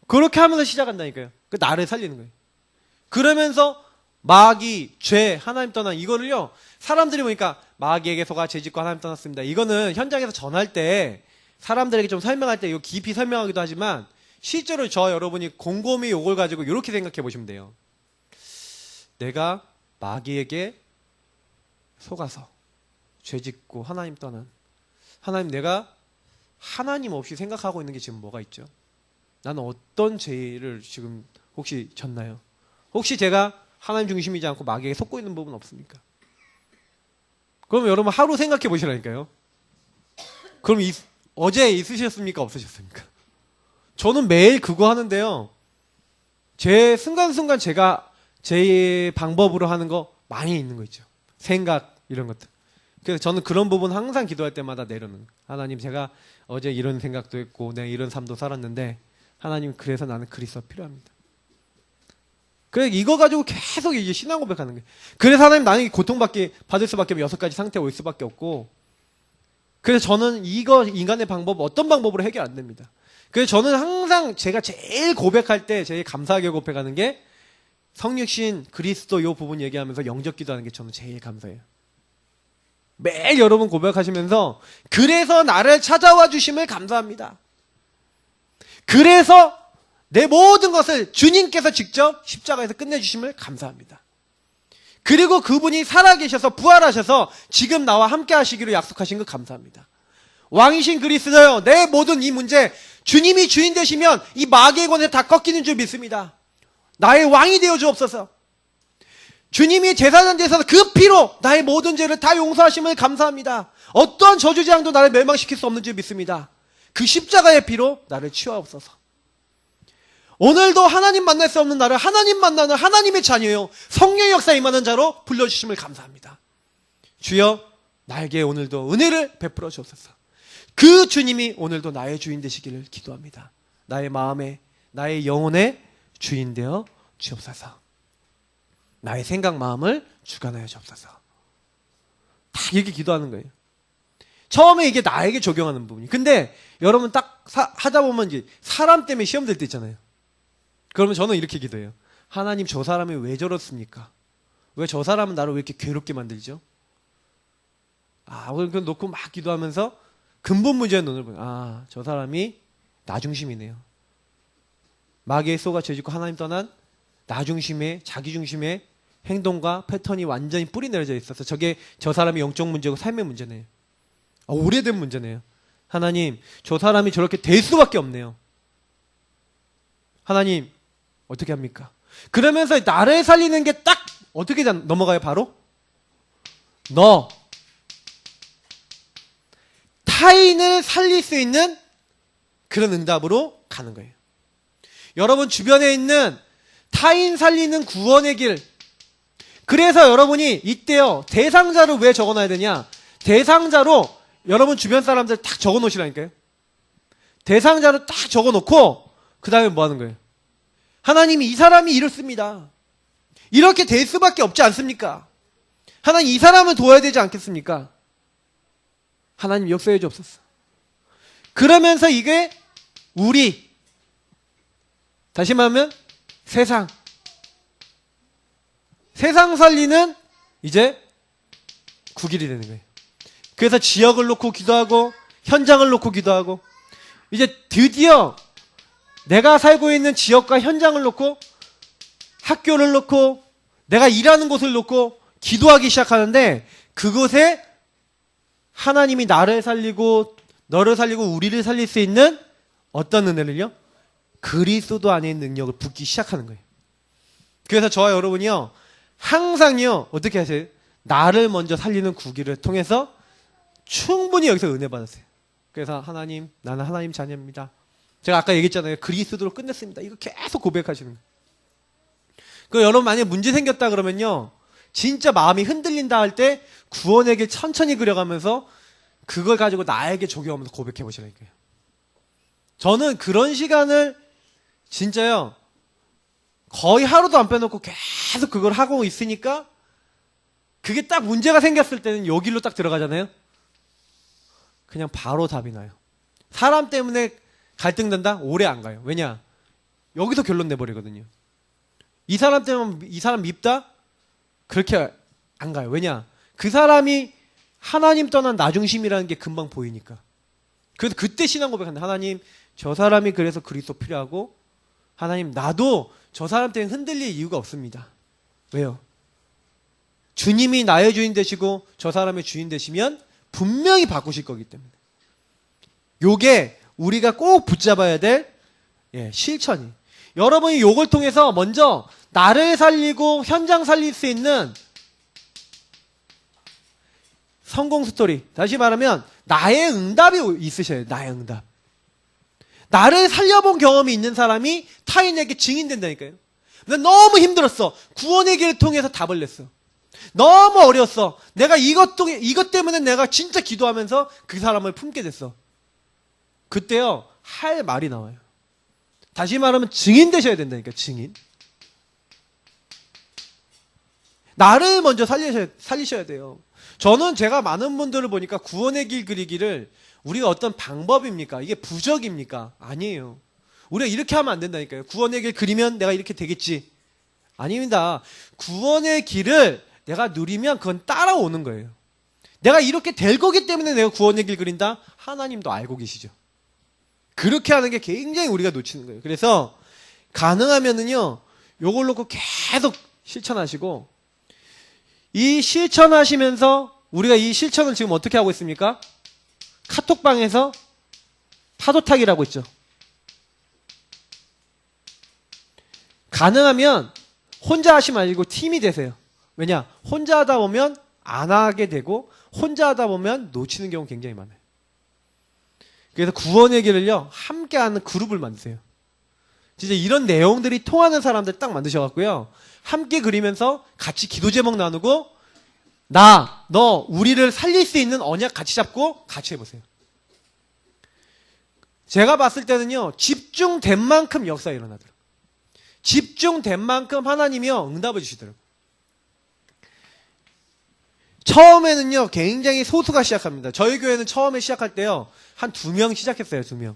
그렇게 하면서 시작한다니까요. 그 나를 살리는 거예요. 그러면서 마귀, 죄, 하나님 떠난 이거를요 사람들이 보니까 마귀에게 속아 죄짓고 하나님 떠났습니다. 이거는 현장에서 전할 때 사람들에게 좀 설명할 때 이거 깊이 설명하기도 하지만 실제로 저 여러분이 곰곰이 이걸 가지고 이렇게 생각해 보시면 돼요. 내가 마귀에게 속아서 죄짓고 하나님 떠난 하나님 내가 하나님 없이 생각하고 있는 게 지금 뭐가 있죠? 나는 어떤 죄를 지금 혹시 졌나요? 혹시 제가 하나님 중심이지 않고 마귀에게 속고 있는 부분 없습니까? 그럼 여러분 하루 생각해 보시라니까요. 그럼 어제 있으셨습니까? 없으셨습니까? 저는 매일 그거 하는데요. 제 순간순간 제가 제 방법으로 하는 거 많이 있는 거 있죠. 생각 이런 것들. 그래서 저는 그런 부분 항상 기도할 때마다 내려놓는 하나님 제가 어제 이런 생각도 했고 내가 이런 삶도 살았는데 하나님 그래서 나는 그리스도가 필요합니다. 그래서 이거 가지고 계속 이제 신앙 고백하는 거예요. 그래서 하나님 나는 고통받을 수밖에 없고 6가지 상태에 올 수밖에 없고 그래서 저는 이거 인간의 방법 어떤 방법으로 해결 안 됩니다. 그래서 저는 항상 제가 제일 고백할 때 제일 감사하게 고백하는 게 성육신 그리스도 요 부분 얘기하면서 영접 기도하는 게 저는 제일 감사해요. 매일 여러분 고백하시면서 그래서 나를 찾아와 주심을 감사합니다. 그래서 내 모든 것을 주님께서 직접 십자가에서 끝내주심을 감사합니다. 그리고 그분이 살아계셔서 부활하셔서 지금 나와 함께 하시기로 약속하신 것 감사합니다. 왕이신 그리스도여, 내 모든 이 문제 주님이 주인 되시면 이 마귀의 권세 다 꺾이는 줄 믿습니다. 나의 왕이 되어 주옵소서. 주님이 제사장 되셔서 그 피로 나의 모든 죄를 다 용서하심을 감사합니다. 어떠한 저주재앙도 나를 멸망시킬 수 없는 줄 믿습니다. 그 십자가의 피로 나를 치유하옵소서. 오늘도 하나님 만날 수 없는 나를 하나님 만나는 하나님의 자녀요 성령의 역사 임하는 자로 불러주심을 감사합니다. 주여, 나에게 오늘도 은혜를 베풀어 주옵소서. 그 주님이 오늘도 나의 주인 되시기를 기도합니다. 나의 마음에, 나의 영혼의 주인 되어 주옵소서. 나의 생각, 마음을 주관하여 주옵소서. 다 이렇게 기도하는 거예요. 처음에 이게 나에게 적용하는 부분이. 근데 여러분 딱 하다 보면 이제 사람 때문에 시험 될 때 있잖아요. 그러면 저는 이렇게 기도해요. 하나님, 저 사람이 왜 저렇습니까? 왜 저 사람은 나를 왜 이렇게 괴롭게 만들죠? 그걸 놓고 막 기도하면서 근본 문제에 눈을 보면, 저 사람이 나 중심이네요. 마귀의 쏘가 죄짓고 하나님 떠난 나 중심의, 자기 중심의 행동과 패턴이 완전히 뿌리 내려져 있어서 저게 저 사람의 영적 문제고 삶의 문제네요. 오래된 문제네요. 하나님, 저 사람이 저렇게 될 수밖에 없네요. 하나님, 어떻게 합니까? 그러면서 나를 살리는 게 딱 어떻게 넘어가요? 바로 너 타인을 살릴 수 있는 그런 응답으로 가는 거예요. 여러분 주변에 있는 타인 살리는 구원의 길. 그래서 여러분이 이때요, 대상자를 왜 적어놔야 되냐? 대상자로 여러분 주변 사람들 딱 적어 놓으시라니까요. 대상자로 딱 적어 놓고 그 다음에 뭐 하는 거예요? 하나님이 이 사람이 이렇습니다. 이렇게 될 수밖에 없지 않습니까? 하나님, 이 사람을 도와야 되지 않겠습니까? 하나님 역사해 주옵소서. 그러면서 이게 우리, 다시 말하면 세상 살리는 이제 구길이 되는 거예요. 그래서 지역을 놓고 기도하고 현장을 놓고 기도하고, 이제 드디어 내가 살고 있는 지역과 현장을 놓고 학교를 놓고 내가 일하는 곳을 놓고 기도하기 시작하는데, 그곳에 하나님이 나를 살리고 너를 살리고 우리를 살릴 수 있는 어떤 은혜를요? 그리스도 안에 있는 능력을 붓기 시작하는 거예요. 그래서 저와 여러분이요, 항상요, 어떻게 하세요? 나를 먼저 살리는 구기를 통해서 충분히 여기서 은혜 받았어요. 그래서 하나님, 나는 하나님 자녀입니다. 제가 아까 얘기했잖아요. 그리스도로 끝냈습니다. 이거 계속 고백하시는 거예요. 그 여러분 만약에 문제 생겼다 그러면요, 진짜 마음이 흔들린다 할 때 구원의 길 천천히 그려가면서 그걸 가지고 나에게 적용하면서 고백해 보시라니까요. 저는 그런 시간을 진짜요, 거의 하루도 안 빼놓고 계속 그걸 하고 있으니까, 그게 딱 문제가 생겼을 때는 여기로 딱 들어가잖아요. 그냥 바로 답이 나요. 사람 때문에 갈등된다? 오래 안 가요. 왜냐? 여기서 결론 내버리거든요. 이 사람 때문에 이 사람 밉다? 그렇게 안 가요. 왜냐? 그 사람이 하나님 떠난 나 중심이라는 게 금방 보이니까. 그래서 그때 신앙 고백한다. 하나님, 저 사람이 그래서 그리스도 필요하고, 하나님, 나도 저 사람 때문에 흔들릴 이유가 없습니다. 왜요? 주님이 나의 주인 되시고 저 사람의 주인 되시면 분명히 바꾸실 거기 때문에. 요게 우리가 꼭 붙잡아야 될 실천이. 여러분이 요걸 통해서 먼저 나를 살리고 현장 살릴 수 있는 성공 스토리. 다시 말하면 나의 응답이 있으셔야 돼요. 나의 응답. 나를 살려본 경험이 있는 사람이 타인에게 증인된다니까요. 난 너무 힘들었어. 구원의 길을 통해서 답을 냈어. 너무 어려웠어. 내가 이것 때문에 내가 진짜 기도하면서 그 사람을 품게 됐어. 그때요, 할 말이 나와요. 다시 말하면 증인 되셔야 된다니까, 증인. 나를 먼저 살리셔야 돼요. 저는 제가 많은 분들을 보니까 구원의 길 그리기를 우리가 어떤 방법입니까? 이게 부적입니까? 아니에요. 우리가 이렇게 하면 안 된다니까요. 구원의 길 그리면 내가 이렇게 되겠지. 아닙니다. 구원의 길을 내가 누리면 그건 따라오는 거예요. 내가 이렇게 될 거기 때문에 내가 구원의 길 그린다? 하나님도 알고 계시죠. 그렇게 하는 게 굉장히 우리가 놓치는 거예요. 그래서 가능하면은요, 요걸 놓고 계속 실천하시고, 이 실천하시면서 우리가 이 실천을 지금 어떻게 하고 있습니까? 카톡방에서 파도타기를 하고 있죠. 가능하면 혼자 하지 말고 팀이 되세요. 왜냐? 혼자 하다 보면 안 하게 되고 혼자 하다 보면 놓치는 경우 굉장히 많아요. 그래서 구원의 길을요, 함께 하는 그룹을 만드세요. 진짜 이런 내용들이 통하는 사람들 딱 만드셔갖고요, 함께 그리면서 같이 기도 제목 나누고, 나, 너, 우리를 살릴 수 있는 언약 같이 잡고 같이 해보세요. 제가 봤을 때는요, 집중된 만큼 역사가 일어나더라고요. 집중된 만큼 하나님이요, 응답을 주시더라고요. 처음에는요, 굉장히 소수가 시작합니다. 저희 교회는 처음에 시작할 때요, 한 2명 시작했어요, 2명.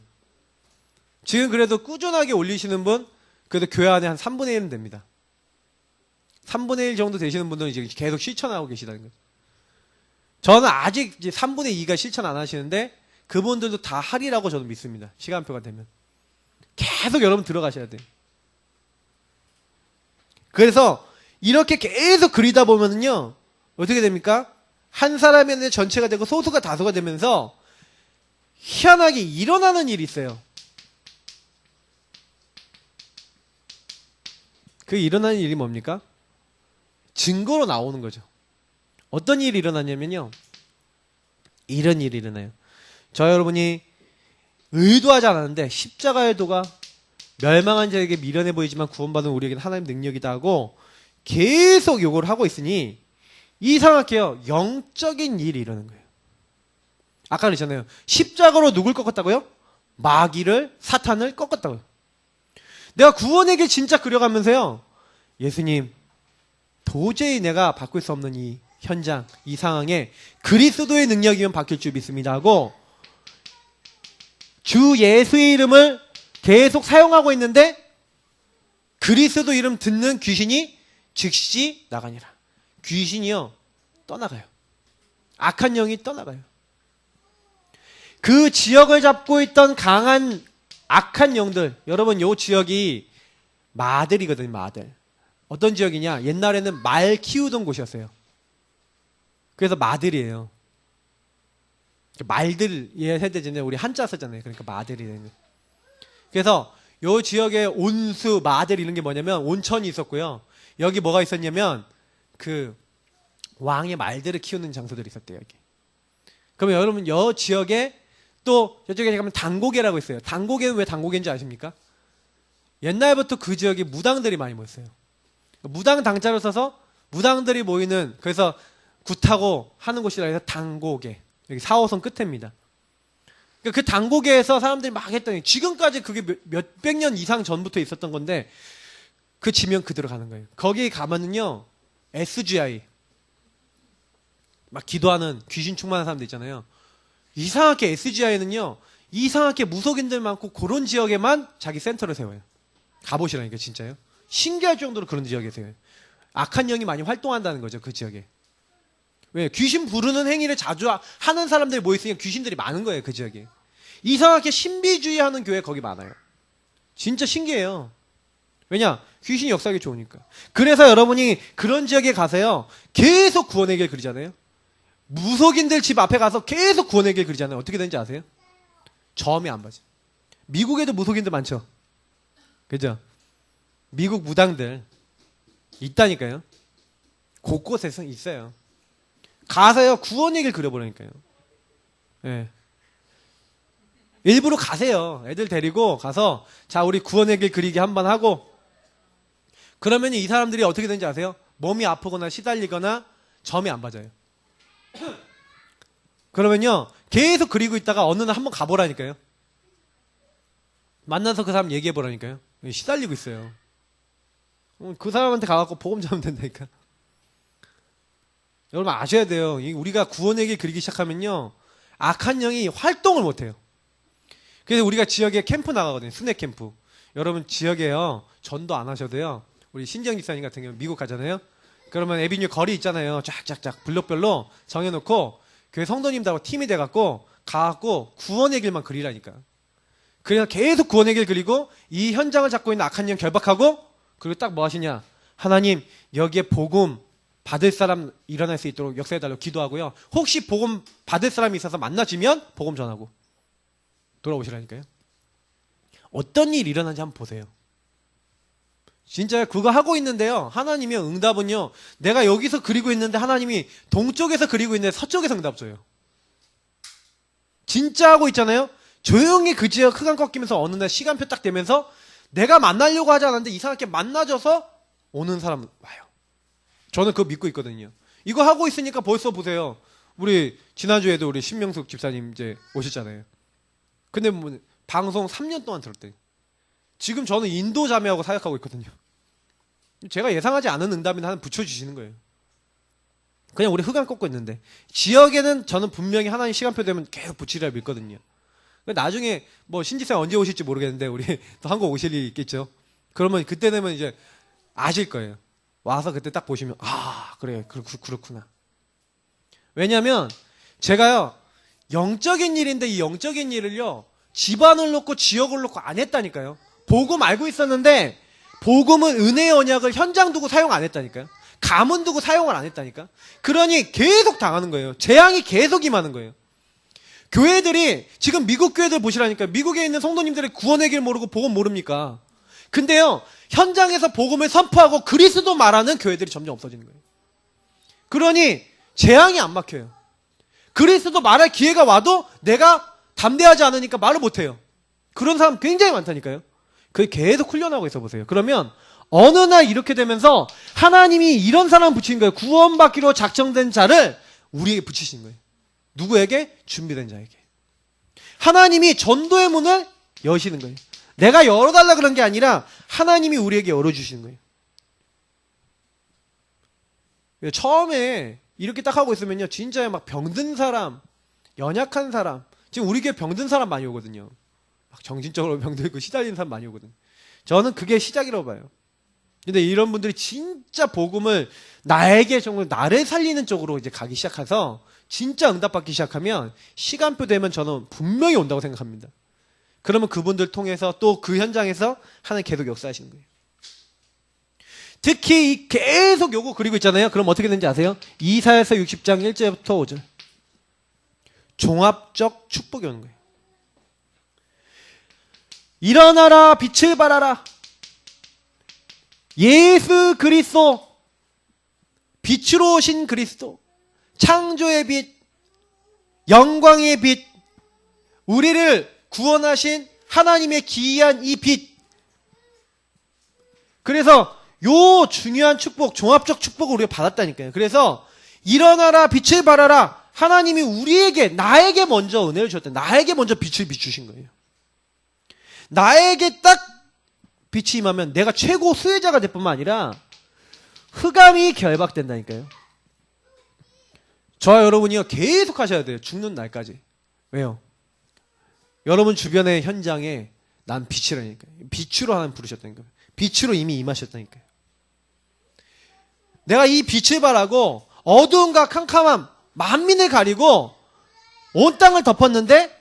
지금 그래도 꾸준하게 올리시는 분, 그래도 교회 안에 한 3분의 1은 됩니다. 3분의 1 정도 되시는 분들은 이제 계속 실천하고 계시다는 거죠. 저는 아직 이제 3분의 2가 실천 안 하시는데, 그분들도 다 하리라고 저는 믿습니다. 시간표가 되면. 계속 여러분 들어가셔야 돼요. 그래서 이렇게 계속 그리다 보면은요, 어떻게 됩니까? 한 사람의 전체가 되고 소수가 다수가 되면서 희한하게 일어나는 일이 있어요. 그 일어나는 일이 뭡니까? 증거로 나오는 거죠. 어떤 일이 일어나냐면요, 이런 일이 일어나요. 저 여러분이 의도하지 않았는데 십자가의 도가 멸망한 자에게 미련해 보이지만 구원받은 우리에게는 하나님 능력이다 하고 계속 요구를 하고 있으니 이상하게요, 영적인 일이 일어나는 거예요. 아까 그랬잖아요. 십자가로 누굴 꺾었다고요? 마귀를, 사탄을 꺾었다고요. 내가 구원의 길 진짜 그려가면서요, 예수님, 도저히 내가 바꿀 수 없는 이 현장, 이 상황에 그리스도의 능력이면 바뀔 줄 믿습니다 하고 주 예수의 이름을 계속 사용하고 있는데 그리스도 이름 듣는 귀신이 즉시 나가니라. 귀신이요, 떠나가요. 악한 영이 떠나가요. 그 지역을 잡고 있던 강한 악한 영들, 여러분 요 지역이 마들이거든요. 마들. 어떤 지역이냐, 옛날에는 말 키우던 곳이었어요. 그래서 마들이에요. 말들의 세대잖아요. 우리 한자 쓰잖아요. 그러니까 마들이 되는 거예요. 그래서 요 지역에 온수, 마들 이런 게 뭐냐면 온천이 있었고요. 여기 뭐가 있었냐면 그 왕의 말들을 키우는 장소들이 있었대요. 여기. 그러면 여러분 요 지역에 또 저쪽에 가면 당고개라고 있어요. 당고개는 왜 당고개인지 아십니까? 옛날부터 그 지역에 무당들이 많이 모였어요. 무당 당자를 써서 무당들이 모이는, 그래서 굿하고 하는 곳이라 해서 당고개. 여기 4호선 끝에입니다. 그 당고개에서 사람들이 막 했더니 지금까지 그게 몇백 년 이상 전부터 있었던 건데 그 지명 그대로 가는 거예요. 거기 가면은요, SGI 막 기도하는 귀신 충만한 사람들 있잖아요. 이상하게 SGI는요, 이상하게 무속인들 많고 그런 지역에만 자기 센터를 세워요. 가보시라니까 진짜요. 신기할 정도로 그런 지역에 세워요. 악한 영이 많이 활동한다는 거죠, 그 지역에. 왜? 귀신 부르는 행위를 자주 하는 사람들이 모였으니까 귀신들이 많은 거예요, 그 지역에. 이상하게 신비주의 하는 교회 거기 많아요. 진짜 신기해요. 왜냐? 귀신이 역사하기 좋으니까. 그래서 여러분이 그런 지역에 가서요, 계속 구원의 길 그리잖아요. 무속인들 집 앞에 가서 계속 구원의 길 그리잖아요. 어떻게 되는지 아세요? 점이 안 맞아요. 미국에도 무속인들 많죠? 그죠? 미국 무당들 있다니까요. 곳곳에서 있어요. 가서요, 구원의 길 그려보라니까요. 예. 일부러 가세요. 애들 데리고 가서, 자, 우리 구원의 길 그리기 한번 하고, 그러면 이 사람들이 어떻게 되는지 아세요? 몸이 아프거나 시달리거나 점이 안 맞아요. 그러면요, 계속 그리고 있다가 어느 날 한번 가보라니까요. 만나서 그 사람 얘기해보라니까요. 시달리고 있어요. 그 사람한테 가갖고 복음 전하면 된다니까. 여러분 아셔야 돼요. 우리가 구원의 길 그리기 시작하면요, 악한 영이 활동을 못해요. 그래서 우리가 지역에 캠프 나가거든요. 순회 캠프. 여러분 지역에요, 전도 안 하셔도요, 우리 신정 집사님 같은 경우 미국 가잖아요. 그러면 에비뉴 거리 있잖아요. 쫙쫙쫙 블록별로 정해놓고 교회 성도님들하고 팀이 돼갖고 가갖고 구원의 길만 그리라니까. 그래서 계속 구원의 길 그리고 이 현장을 잡고 있는 악한 영 결박하고, 그리고 딱 뭐 하시냐, 하나님 여기에 복음 받을 사람 일어날 수 있도록 역사해달라고 기도하고요. 혹시 복음 받을 사람이 있어서 만나지면 복음 전하고 돌아오시라니까요. 어떤 일이 일어나는지 한번 보세요. 진짜 그거 하고 있는데요, 하나님의 응답은요, 내가 여기서 그리고 있는데 하나님이 동쪽에서 그리고 있는데 서쪽에서 응답 줘요. 진짜 하고 있잖아요. 조용히 그 지역 흑암 꺾이면서 어느 날 시간표 딱 되면서 내가 만나려고 하지 않았는데 이상하게 만나져서 오는 사람 와요. 저는 그거 믿고 있거든요. 이거 하고 있으니까 벌써 보세요. 우리 지난주에도 우리 신명숙 집사님 이제 오셨잖아요. 근데 뭐 방송 3년 동안 들었대요. 지금 저는 인도 자매하고 사역하고 있거든요. 제가 예상하지 않은 응답이나 하나 붙여주시는 거예요. 그냥 우리 흑암 꺾고 있는데, 지역에는 저는 분명히 하나님 시간표 되면 계속 붙이리라 믿거든요. 나중에 뭐 신지사 언제 오실지 모르겠는데 우리 또 한국 오실 일이 있겠죠. 그러면 그때 되면 이제 아실 거예요. 와서 그때 딱 보시면 아 그래 그렇구나. 왜냐하면 제가요, 영적인 일인데 이 영적인 일을요 집안을 놓고 지역을 놓고 안 했다니까요. 복음 알고 있었는데 복음은 은혜의 언약을 현장 두고 사용 안 했다니까요. 가문 두고 사용을 안 했다니까. 그러니 계속 당하는 거예요. 재앙이 계속 임하는 거예요. 교회들이 지금 미국 교회들 보시라니까. 미국에 있는 성도님들이 구원의 길 모르고 복음 모릅니까? 근데요, 현장에서 복음을 선포하고 그리스도 말하는 교회들이 점점 없어지는 거예요. 그러니 재앙이 안 막혀요. 그리스도 말할 기회가 와도 내가 담대하지 않으니까 말을 못해요. 그런 사람 굉장히 많다니까요. 그게 계속 훈련하고 있어 보세요. 그러면 어느 날 이렇게 되면서 하나님이 이런 사람 붙이는 거예요. 구원받기로 작정된 자를 우리에게 붙이시는 거예요. 누구에게? 준비된 자에게. 하나님이 전도의 문을 여시는 거예요. 내가 열어달라 그런 게 아니라 하나님이 우리에게 열어주시는 거예요. 처음에 이렇게 딱 하고 있으면요, 진짜 막 병든 사람, 연약한 사람, 지금 우리 교회 병든 사람 많이 오거든요. 막 정신적으로 병들고 시달리는 사람 많이 오거든요. 저는 그게 시작이라고 봐요. 근데 이런 분들이 진짜 복음을 나에게 정말 나를 살리는 쪽으로 이제 가기 시작해서 진짜 응답받기 시작하면 시간표 되면 저는 분명히 온다고 생각합니다. 그러면 그분들 통해서 또 그 현장에서 하나님 계속 역사하시는 거예요. 특히 이 계속 요거 그리고 있잖아요. 그럼 어떻게 되는지 아세요? 이사야서 60장 1절부터 5절. 종합적 축복이 오는 거예요. 일어나라 빛을 발하라. 예수 그리스도, 빛으로 오신 그리스도, 창조의 빛, 영광의 빛, 우리를 구원하신 하나님의 기이한 이 빛. 그래서 요 중요한 축복, 종합적 축복을 우리가 받았다니까요. 그래서 일어나라 빛을 발하라. 하나님이 우리에게, 나에게 먼저 은혜를 주셨다. 나에게 먼저 빛을 비추신 거예요. 나에게 딱 빛이 임하면 내가 최고 수혜자가 될 뿐만 아니라 흑암이 결박된다니까요. 저와 여러분이요, 계속 하셔야 돼요. 죽는 날까지. 왜요? 여러분 주변의 현장에 난 빛이라니까요. 빛으로 하나님 부르셨다니까요. 빛으로 이미 임하셨다니까요. 내가 이 빛을 발하고 어두움과 캄캄함, 만민을 가리고 온 땅을 덮었는데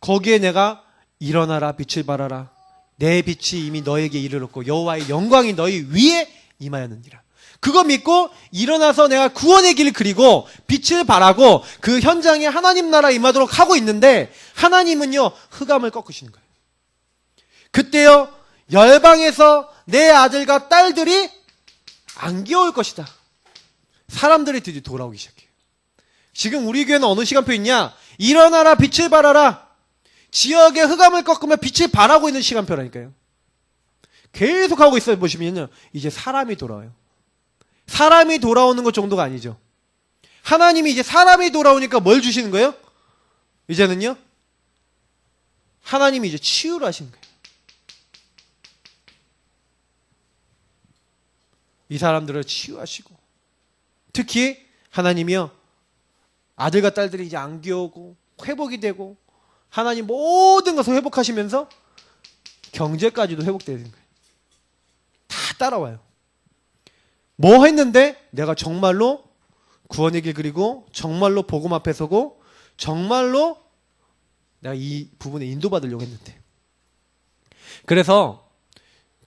거기에 내가 일어나라 빛을 발하라. 내 빛이 이미 너에게 이르렀고 여호와의 영광이 너희 위에 임하였느니라. 그거 믿고 일어나서 내가 구원의 길을 그리고 빛을 발하고 그 현장에 하나님 나라 임하도록 하고 있는데 하나님은요, 흑암을 꺾으시는 거예요. 그때요, 열방에서 내 아들과 딸들이 안 귀여울 것이다. 사람들이 드디어 돌아오기 시작해요. 지금 우리 교회는 어느 시간표 있냐? 일어나라 빛을 발하라. 지역의 흑암을 꺾으며 빛을 발하고 있는 시간표라니까요. 계속 하고 있어요. 보시면요, 이제 사람이 돌아와요. 사람이 돌아오는 것 정도가 아니죠. 하나님이 이제 사람이 돌아오니까 뭘 주시는 거예요? 이제는요, 하나님이 이제 치유를 하시는 거예요. 이 사람들을 치유하시고, 특히 하나님이요, 아들과 딸들이 이제 안 귀여우고 회복이 되고 하나님 모든 것을 회복하시면서 경제까지도 회복되는 거예요. 다 따라와요. 뭐 했는데 내가 정말로 구원의 길 그리고 정말로 복음 앞에 서고 정말로 내가 이 부분에 인도받으려고 했는데. 그래서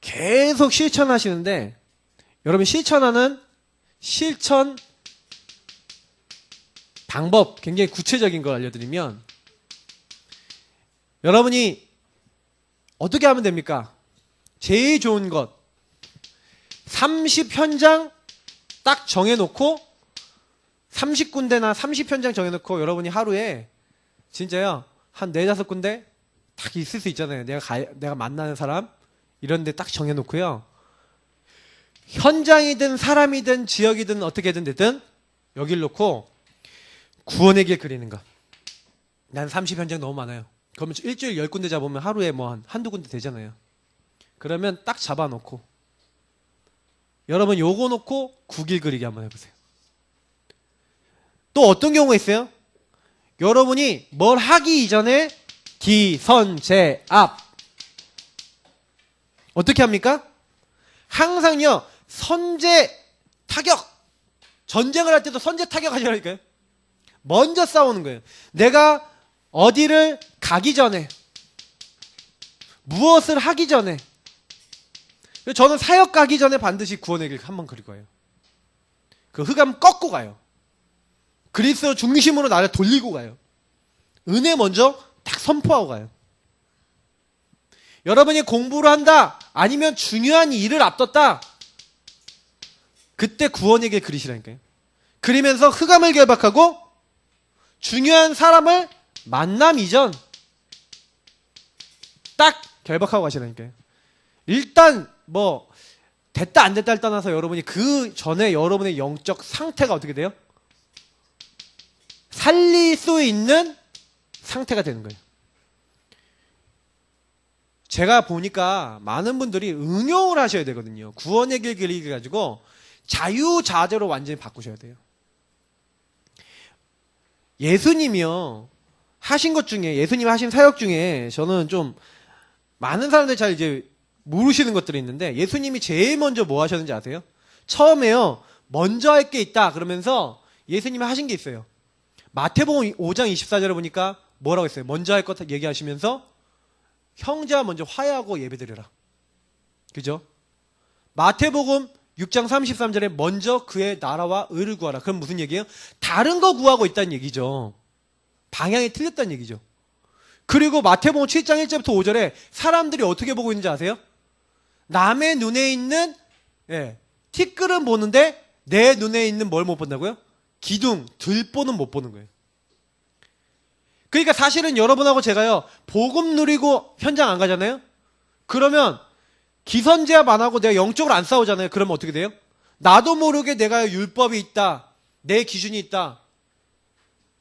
계속 실천하시는데 여러분 실천하는 실천 방법 굉장히 구체적인 걸 알려드리면 여러분이 어떻게 하면 됩니까? 제일 좋은 것 30현장 딱 정해놓고 30군데나 30현장 정해놓고 여러분이 하루에 진짜요 한 4-5군데 딱 있을 수 있잖아요. 내가 만나는 사람 이런 데 딱 정해놓고요. 현장이든 사람이든 지역이든 어떻게든 되든 여길 놓고 구원의 길 그리는 거. 난 30현장 너무 많아요. 그러면 일주일 10군데 잡으면 하루에 뭐 한두 군데 되잖아요. 그러면 딱 잡아놓고 여러분 요거 놓고 구길 그리기 한번 해보세요. 또 어떤 경우가 있어요? 여러분이 뭘 하기 이전에 뒤, 선, 제, 앞 어떻게 합니까? 항상요 선제 타격 전쟁을 할 때도 선제 타격 하시라니까요. 먼저 싸우는 거예요. 내가 어디를 가기 전에 무엇을 하기 전에 저는 사역 가기 전에 반드시 구원의 길 한번 그릴 거예요. 그 흑암 꺾고 가요. 그리스도 중심으로 나를 돌리고 가요. 은혜 먼저 딱 선포하고 가요. 여러분이 공부를 한다 아니면 중요한 일을 앞뒀다 그때 구원의 길 그리시라니까요. 그리면서 흑암을 결박하고 중요한 사람을 만남 이전 딱 결박하고 가시라니까요. 일단 뭐 됐다 안 됐다를 떠나서 여러분이 그 전에 여러분의 영적 상태가 어떻게 돼요? 살릴 수 있는 상태가 되는 거예요. 제가 보니까 많은 분들이 응용을 하셔야 되거든요. 구원의 길 그리기 가지고 자유자재로 완전히 바꾸셔야 돼요. 예수님이요 하신 것 중에 예수님 하신 사역 중에 저는 좀 많은 사람들이 잘 이제 모르시는 것들이 있는데 예수님이 제일 먼저 뭐 하셨는지 아세요? 처음에요 먼저 할 게 있다 그러면서 예수님이 하신 게 있어요. 마태복음 5장 24절에 보니까 뭐라고 했어요? 먼저 할 것 얘기하시면서 형제와 먼저 화해하고 예배드려라. 그죠? 마태복음 6장 33절에 먼저 그의 나라와 의를 구하라. 그럼 무슨 얘기예요? 다른 거 구하고 있다는 얘기죠. 방향이 틀렸다는 얘기죠. 그리고 마태복음 7장 1절부터 5절에 사람들이 어떻게 보고 있는지 아세요? 남의 눈에 있는 티끌은 보는데 내 눈에 있는 뭘 못 본다고요? 기둥, 들보는 못 보는 거예요. 그러니까 사실은 여러분하고 제가요 복음 누리고 현장 안 가잖아요. 그러면 기선제압 안 하고 내가 영적으로 안 싸우잖아요. 그러면 어떻게 돼요? 나도 모르게 내가 율법이 있다, 내 기준이 있다.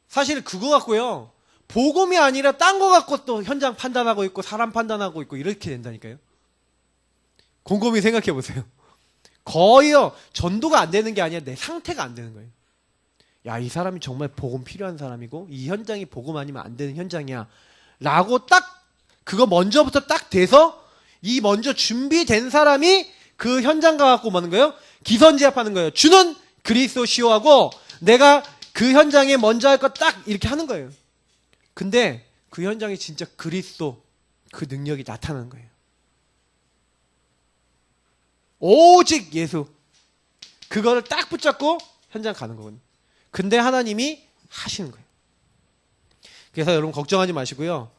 사실 그거 갖고요 복음이 아니라 딴 거 갖고 또 현장 판단하고 있고 사람 판단하고 있고 이렇게 된다니까요. 곰곰이 생각해 보세요. 거의요 전도가 안 되는 게 아니라 내 상태가 안 되는 거예요. 야, 이 사람이 정말 복음 필요한 사람이고 이 현장이 복음 아니면 안 되는 현장이야 라고 딱 그거 먼저부터 딱 돼서 이 먼저 준비된 사람이 그 현장 가갖고 뭐 하는 거예요? 기선제압하는 거예요. 주는 그리스도 시오하고 내가 그 현장에 먼저 할 거 딱 이렇게 하는 거예요. 근데 그 현장에 진짜 그리스도 그 능력이 나타나는 거예요. 오직 예수 그거를 딱 붙잡고 현장 가는 거거든요. 근데 하나님이 하시는 거예요. 그래서 여러분 걱정하지 마시고요.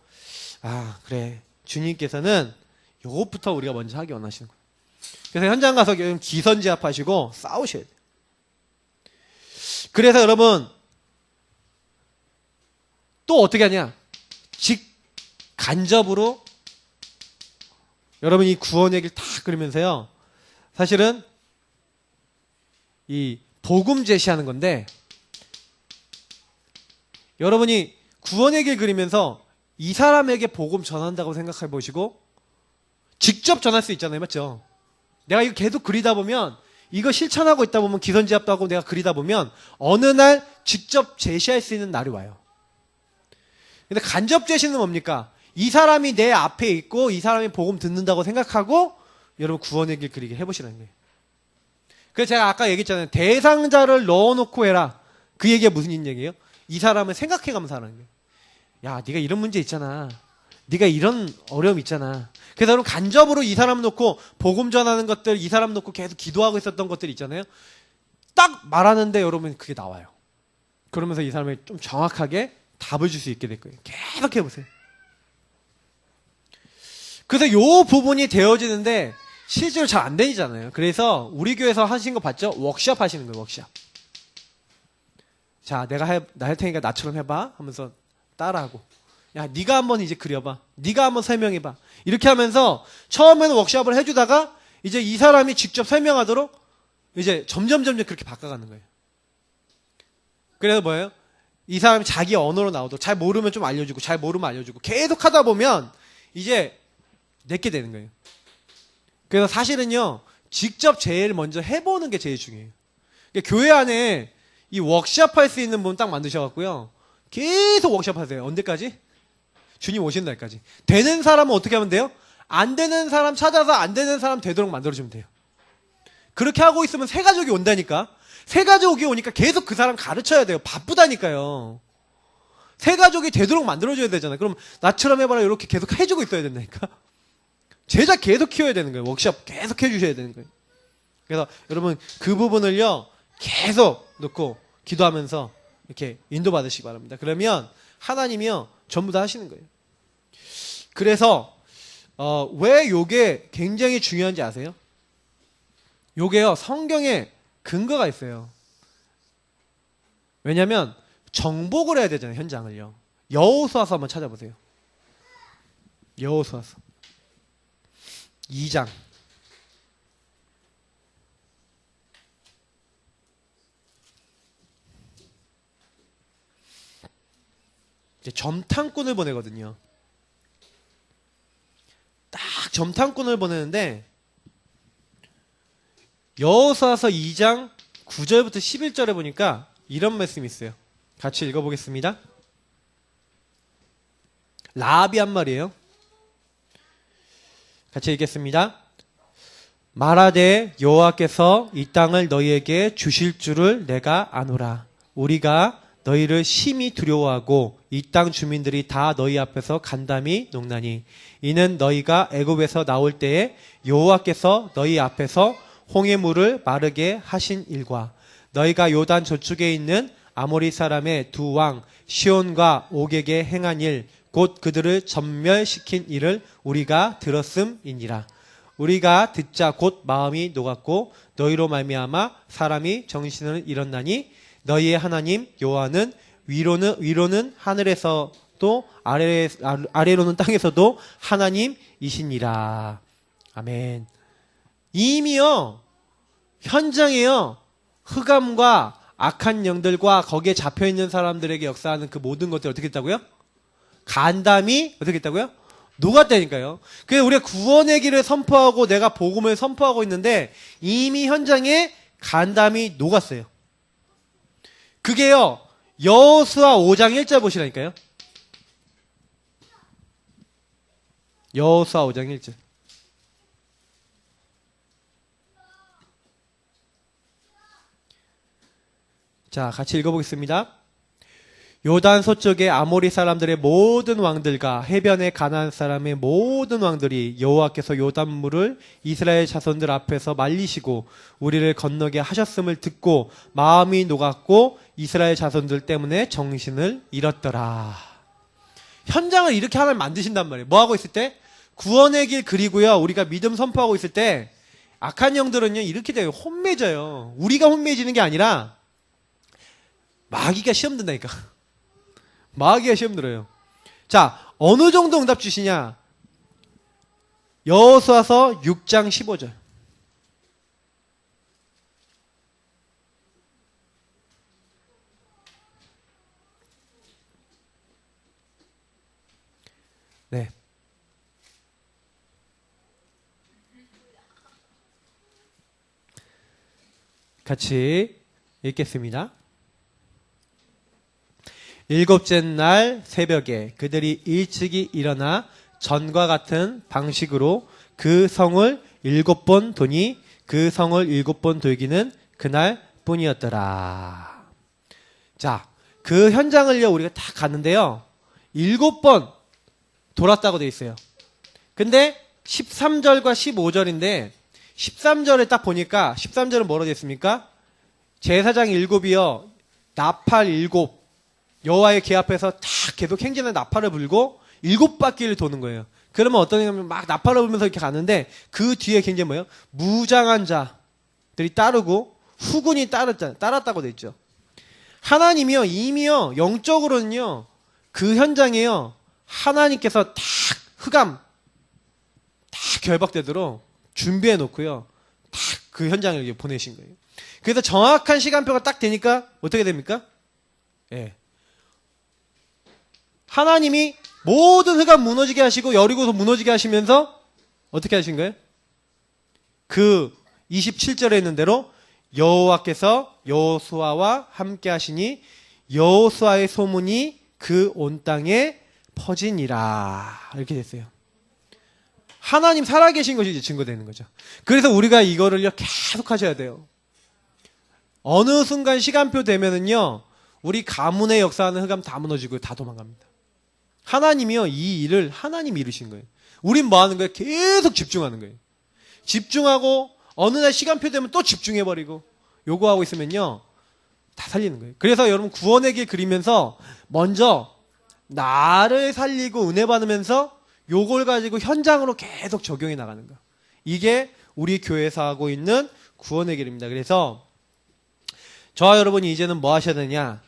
아 그래 주님께서는 요것부터 우리가 먼저 하기 원하시는 거예요. 그래서 현장 가서 기선제압하시고 싸우셔야 돼요. 그래서 여러분 또 어떻게 하냐 직간접으로 여러분 이 구원의 길 다 그리면서요 사실은 이 복음 제시하는 건데 여러분이 구원의 길 그리면서 이 사람에게 복음 전한다고 생각해 보시고 직접 전할 수 있잖아요. 맞죠? 내가 이거 계속 그리다 보면 이거 실천하고 있다 보면 기선제압도 하고 내가 그리다 보면 어느 날 직접 제시할 수 있는 날이 와요. 근데 간접 제시는 뭡니까? 이 사람이 내 앞에 있고 이 사람이 복음 듣는다고 생각하고 여러분 구원의 길 그리기 해보시라는 거예요. 그래서 제가 아까 얘기했잖아요. 대상자를 넣어놓고 해라. 그 얘기가 무슨 얘기예요? 이 사람을 생각해가면서 하는 거예요. 야, 네가 이런 문제 있잖아. 네가 이런 어려움 있잖아. 그래서 여러분 간접으로 이 사람 놓고 복음 전하는 것들, 이 사람 놓고 계속 기도하고 있었던 것들 있잖아요. 딱 말하는데 여러분 그게 나와요. 그러면서 이 사람이 좀 정확하게 답을 줄 수 있게 될 거예요. 계속 해보세요. 그래서 요 부분이 되어지는데 실제로 잘 안 되잖아요. 그래서 우리 교회에서 하신 거 봤죠? 워크숍 하시는 거예요. 워크숍. 자, 나 할 테니까 나처럼 해봐 하면서 따라하고, 야, 네가 한번 이제 그려봐, 네가 한번 설명해봐, 이렇게 하면서 처음에는 워크숍을 해주다가 이제 이 사람이 직접 설명하도록 이제 점점 그렇게 바꿔가는 거예요. 그래서 뭐예요? 이 사람이 자기 언어로 나오도록, 잘 모르면 좀 알려주고 잘 모르면 알려주고 계속 하다 보면 이제 내게 되는 거예요. 그래서 사실은요, 직접 제일 먼저 해보는 게 제일 중요해요. 그러니까 교회 안에 이 워크숍 할 수 있는 분 딱 만드셔갖고요, 계속 워크숍 하세요. 언제까지? 주님 오시는 날까지. 되는 사람은 어떻게 하면 돼요? 안 되는 사람 찾아서 안 되는 사람 되도록 만들어주면 돼요. 그렇게 하고 있으면 새 가족이 온다니까. 새 가족이 오니까 계속 그 사람 가르쳐야 돼요. 바쁘다니까요. 새 가족이 되도록 만들어줘야 되잖아요. 그럼 나처럼 해봐라 이렇게 계속 해주고 있어야 된다니까. 제자 계속 키워야 되는 거예요. 워크숍 계속 해주셔야 되는 거예요. 그래서 여러분 그 부분을요, 계속 놓고 기도하면서 이렇게 인도받으시기 바랍니다. 그러면 하나님이요 전부 다 하시는 거예요. 그래서 왜 요게 굉장히 중요한지 아세요? 요게요 성경에 근거가 있어요. 왜냐면 정복을 해야 되잖아요. 현장을요. 여호수아서 한번 찾아보세요. 여호수아서 2장. 이제 점탕꾼을 보내거든요. 딱 점탕꾼을 보내는데 여호수아서 2장 9절부터 11절에 보니까 이런 말씀이 있어요. 같이 읽어보겠습니다. 라합이 한 말이에요. 같이 읽겠습니다. 말하되 여호와께서 이 땅을 너희에게 주실 줄을 내가 아노라. 우리가 너희를 심히 두려워하고 이 땅 주민들이 다 너희 앞에서 간담이 녹나니 이는 너희가 애굽에서 나올 때에 여호와께서 너희 앞에서 홍해 물을 마르게 하신 일과 너희가 요단 저쪽에 있는 아모리 사람의 두 왕 시온과 옥에게 행한 일 곧 그들을 전멸시킨 일을 우리가 들었음이니라. 우리가 듣자 곧 마음이 녹았고 너희로 말미암아 사람이 정신을 잃었나니 너희의 하나님 여호와는 위로는 하늘에서도 아래로는 땅에서도 하나님이시니라. 아멘. 이미요 현장에요 흑암과 악한 영들과 거기에 잡혀있는 사람들에게 역사하는 그 모든 것들이 어떻게 했다고요? 간담이 어떻게 했다고요? 녹았다니까요. 그래서 우리가 구원의 길을 선포하고 내가 복음을 선포하고 있는데 이미 현장에 간담이 녹았어요. 그게요 여호수아 5장 1절 보시라니까요. 여호수아 5장 1절. 자, 같이 읽어보겠습니다. 요단 서쪽의 아모리 사람들의 모든 왕들과 해변의 가나안 사람의 모든 왕들이 여호와께서 요단물을 이스라엘 자손들 앞에서 말리시고 우리를 건너게 하셨음을 듣고 마음이 녹았고 이스라엘 자손들 때문에 정신을 잃었더라. 현장을 이렇게 하나님 만드신단 말이에요. 뭐 하고 있을 때? 구원의 길 그리고요 우리가 믿음 선포하고 있을 때 악한 영들은요 이렇게 돼요. 혼매져요. 우리가 혼매지는 게 아니라 마귀가 시험 든다니까. 마귀가 시험 들어요. 자, 어느 정도 응답 주시냐? 여호수아서 6장 15절. 네. 같이 읽겠습니다. 일곱째 날 새벽에 그들이 일찍이 일어나 전과 같은 방식으로 그 성을 7번 도니 그 성을 7번 돌기는 그날 뿐이었더라. 자, 그 현장을요, 우리가 딱 갔는데요. 7번 돌았다고 돼 있어요. 근데 13절과 15절인데 13절에 딱 보니까 13절은 뭐라고 돼 있습니까? 제사장 7이요. 나팔 7. 여호와의 궤 앞에서 딱 계속 행진의 나팔을 불고 7바퀴를 도는 거예요. 그러면 어떤 경우는 막 나팔을 불면서 이렇게 가는데 그 뒤에 굉장히 뭐예요? 무장한 자들이 따르고 후군이 따랐다고 돼 있죠. 하나님이요, 이미요, 영적으로는요, 그 현장에요, 하나님께서 딱 흑암, 딱 결박되도록 준비해 놓고요, 딱 그 현장을 보내신 거예요. 그래서 정확한 시간표가 딱 되니까 어떻게 됩니까? 예. 하나님이 모든 흑암 무너지게 하시고 여리고도 무너지게 하시면서 어떻게 하신 거예요? 그 27절에 있는 대로 여호와께서 여호수아와 함께 하시니 여호수아의 소문이 그 온 땅에 퍼지니라. 이렇게 됐어요. 하나님 살아계신 것이 이제 증거되는 거죠. 그래서 우리가 이거를요 계속 하셔야 돼요. 어느 순간 시간표 되면은요 우리 가문의 역사하는 흑암 다 무너지고 다 도망갑니다. 하나님이요 이 일을 하나님 이루신 거예요. 우린 뭐 하는 거예요? 계속 집중하는 거예요. 집중하고 어느 날 시간표 되면 또 집중해버리고 요구하고 있으면요 다 살리는 거예요. 그래서 여러분 구원의 길 그리면서 먼저 나를 살리고 은혜 받으면서 요걸 가지고 현장으로 계속 적용해 나가는 거. 이게 우리 교회에서 하고 있는 구원의 길입니다. 그래서 저와 여러분이 이제는 뭐 하셔야 되냐?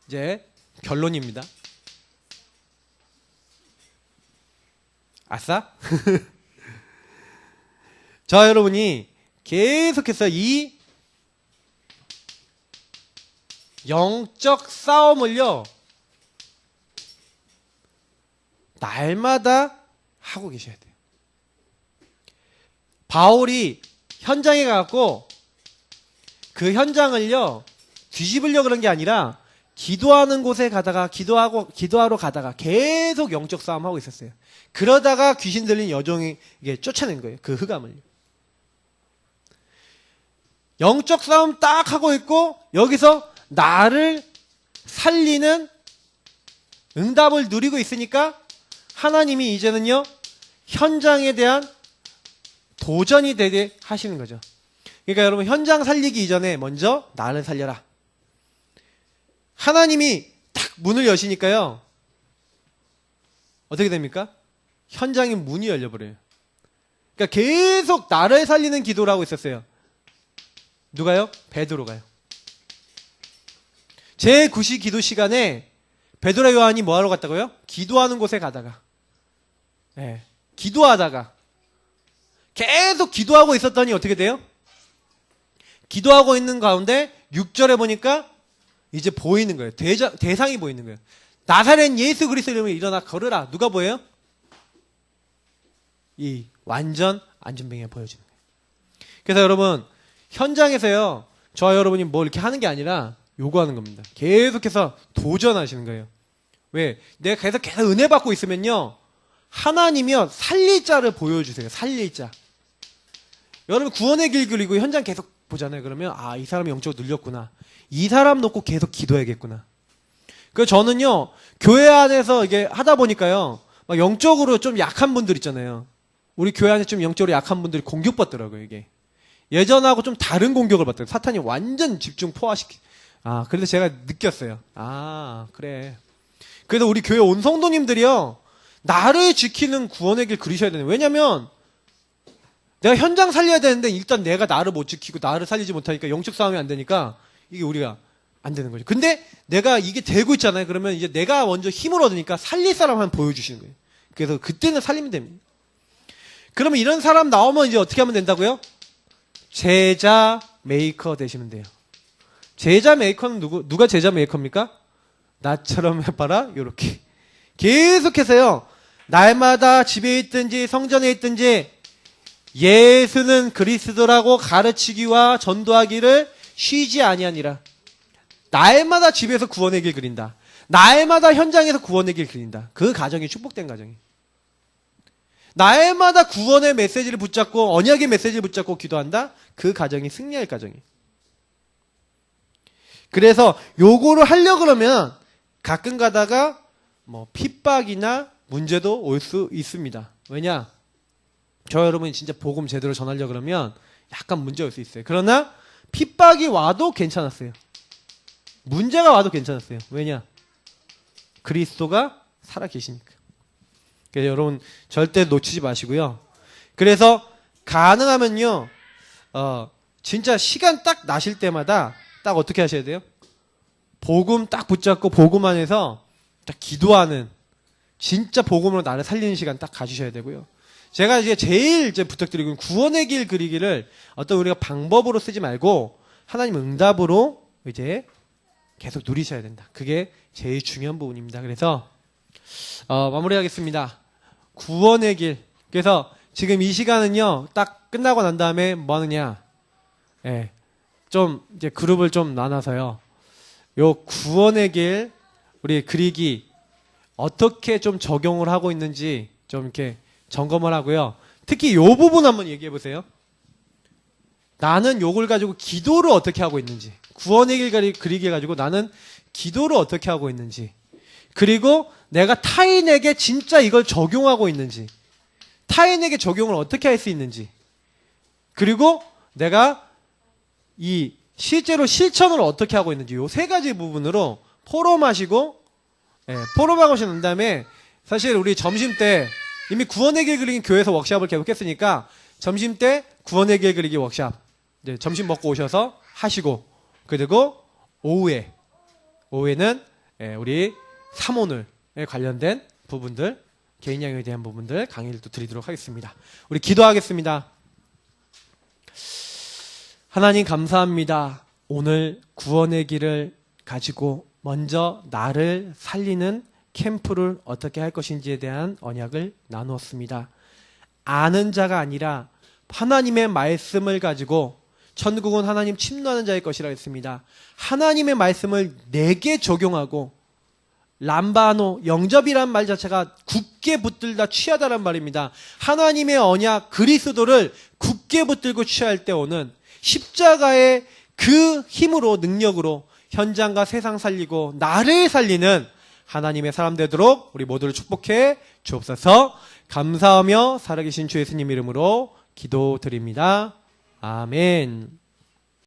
이제 결론입니다. 아싸? 저와 여러분이 계속해서 이 영적 싸움을요 날마다 하고 계셔야 돼요. 바울이 현장에 가고 그 현장을요 뒤집으려고 그런 게 아니라 기도하는 곳에 가다가 기도하러 가다가 계속 영적 싸움하고 있었어요. 그러다가 귀신 들린 여종이 이게 쫓아낸 거예요. 그 흑암을. 영적 싸움 딱 하고 있고 여기서 나를 살리는 응답을 누리고 있으니까 하나님이 이제는요 현장에 대한 도전이 되게 하시는 거죠. 그러니까 여러분 현장 살리기 이전에 먼저 나를 살려라. 하나님이 딱 문을 여시니까요 어떻게 됩니까? 현장의 문이 열려버려요. 그러니까 계속 나를 살리는 기도를 하고 있었어요. 누가요? 베드로가요. 제9시 기도 시간에 베드로 요한이 뭐 하러 갔다고요? 기도하는 곳에 가다가 기도하다가 계속 기도하고 있었더니 어떻게 돼요? 기도하고 있는 가운데 6절에 보니까 이제 보이는 거예요. 대상이 보이는 거예요. 나사렛 예수 그리스도 이름으로 일어나 걸으라. 누가 보여요? 이 완전 안전뱅이가 보여지는 거예요. 그래서 여러분 현장에서요 저와 여러분이 뭐 이렇게 하는 게 아니라 요구하는 겁니다. 계속해서 도전하시는 거예요. 왜? 내가 계속 은혜 받고 있으면요 하나님이요 살릴 자를 보여주세요. 살릴 자. 여러분 구원의 길 그리고 현장 계속 보잖아요. 그러면 이 사람이 영적으로 늘렸구나. 이 사람 놓고 계속 기도해야겠구나. 그래서 저는요 교회 안에서 이게 하다 보니까요 막 영적으로 좀 약한 분들 있잖아요. 우리 교회 안에 좀 영적으로 약한 분들이 공격받더라고요. 이게 예전하고 좀 다른 공격을 받더라고요. 사탄이 완전 집중 포화시키. 그래서 제가 느꼈어요. 그래. 그래서 우리 교회 온 성도님들이요 나를 지키는 구원의 길 그리셔야 되는. 왜냐면 내가 현장 살려야 되는데 일단 내가 나를 못 지키고 나를 살리지 못하니까 영적 싸움이 안 되니까 이게 우리가 안 되는 거죠. 근데 내가 이게 되고 있잖아요. 그러면 이제 내가 먼저 힘을 얻으니까 살릴 사람 한번 보여주시는 거예요. 그래서 그때는 살리면 됩니다. 그러면 이런 사람 나오면 이제 어떻게 하면 된다고요? 제자 메이커 되시면 돼요. 제자 메이커는 누가 제자 메이커입니까? 나처럼 해봐라. 요렇게 계속해서요 날마다 집에 있든지 성전에 있든지 예수는 그리스도라고 가르치기와 전도하기를 쉬지 아니하니라. 날마다 집에서 구원의 길 그린다. 날마다 현장에서 구원의 길 그린다. 그 가정이 축복된 가정이. 날마다 구원의 메시지를 붙잡고 언약의 메시지를 붙잡고 기도한다. 그 가정이 승리할 가정이. 그래서 요거를 하려고 그러면 가끔 가다가 뭐 핍박이나 문제도 올 수 있습니다. 왜냐? 저 여러분이 진짜 복음 제대로 전하려고 그러면 약간 문제 올 수 있어요. 그러나 핍박이 와도 괜찮았어요. 문제가 와도 괜찮았어요. 왜냐? 그리스도가 살아계시니까. 그래서 여러분 절대 놓치지 마시고요. 그래서 가능하면요, 진짜 시간 딱 나실 때마다 딱 어떻게 하셔야 돼요? 복음 딱 붙잡고 복음 안에서 딱 기도하는, 진짜 복음으로 나를 살리는 시간 딱 가지셔야 되고요. 제가 이제 제일 이제 부탁드리고, 구원의 길 그리기를 어떤 우리가 방법으로 쓰지 말고 하나님 응답으로 이제 계속 누리셔야 된다. 그게 제일 중요한 부분입니다. 그래서 마무리하겠습니다. 구원의 길. 그래서 지금 이 시간은요, 딱 끝나고 난 다음에 뭐 하느냐? 예, 좀 이제 그룹을 좀 나눠서요, 요 구원의 길 우리 그리기 어떻게 좀 적용을 하고 있는지 좀 이렇게 점검을 하고요. 특히 요 부분 한번 얘기해 보세요. 나는 요걸 가지고 기도를 어떻게 하고 있는지, 구원의 길 그리기 가지고 나는 기도를 어떻게 하고 있는지, 그리고 내가 타인에게 진짜 이걸 적용하고 있는지, 타인에게 적용을 어떻게 할 수 있는지, 그리고 내가 이 실제로 실천을 어떻게 하고 있는지, 요 세 가지 부분으로 포럼하시고, 포럼하고 난 다음에 사실 우리 점심 때 이미 구원의 길 그리기 교회에서 워크샵을 계속 했으니까 점심 때 구원의 길 그리기 워크샵 이제 점심 먹고 오셔서 하시고, 그리고 오후에는 우리 사모늘에 관련된 부분들, 개인 양육에 대한 부분들 강의를 또 드리도록 하겠습니다. 우리 기도하겠습니다. 하나님 감사합니다. 오늘 구원의 길을 가지고 먼저 나를 살리는 캠프를 어떻게 할 것인지에 대한 언약을 나누었습니다. 아는 자가 아니라 하나님의 말씀을 가지고 천국은 하나님 침노하는 자의 것이라 했습니다. 하나님의 말씀을 내게 적용하고, 람바노, 영접이란 말 자체가 굳게 붙들다 취하다란 말입니다. 하나님의 언약 그리스도를 굳게 붙들고 취할 때 오는 십자가의 그 힘으로, 능력으로 현장과 세상 살리고 나를 살리는 하나님의 사람 되도록 우리 모두를 축복해 주옵소서. 감사하며 살아계신 주 예수님 이름으로 기도드립니다. 아멘.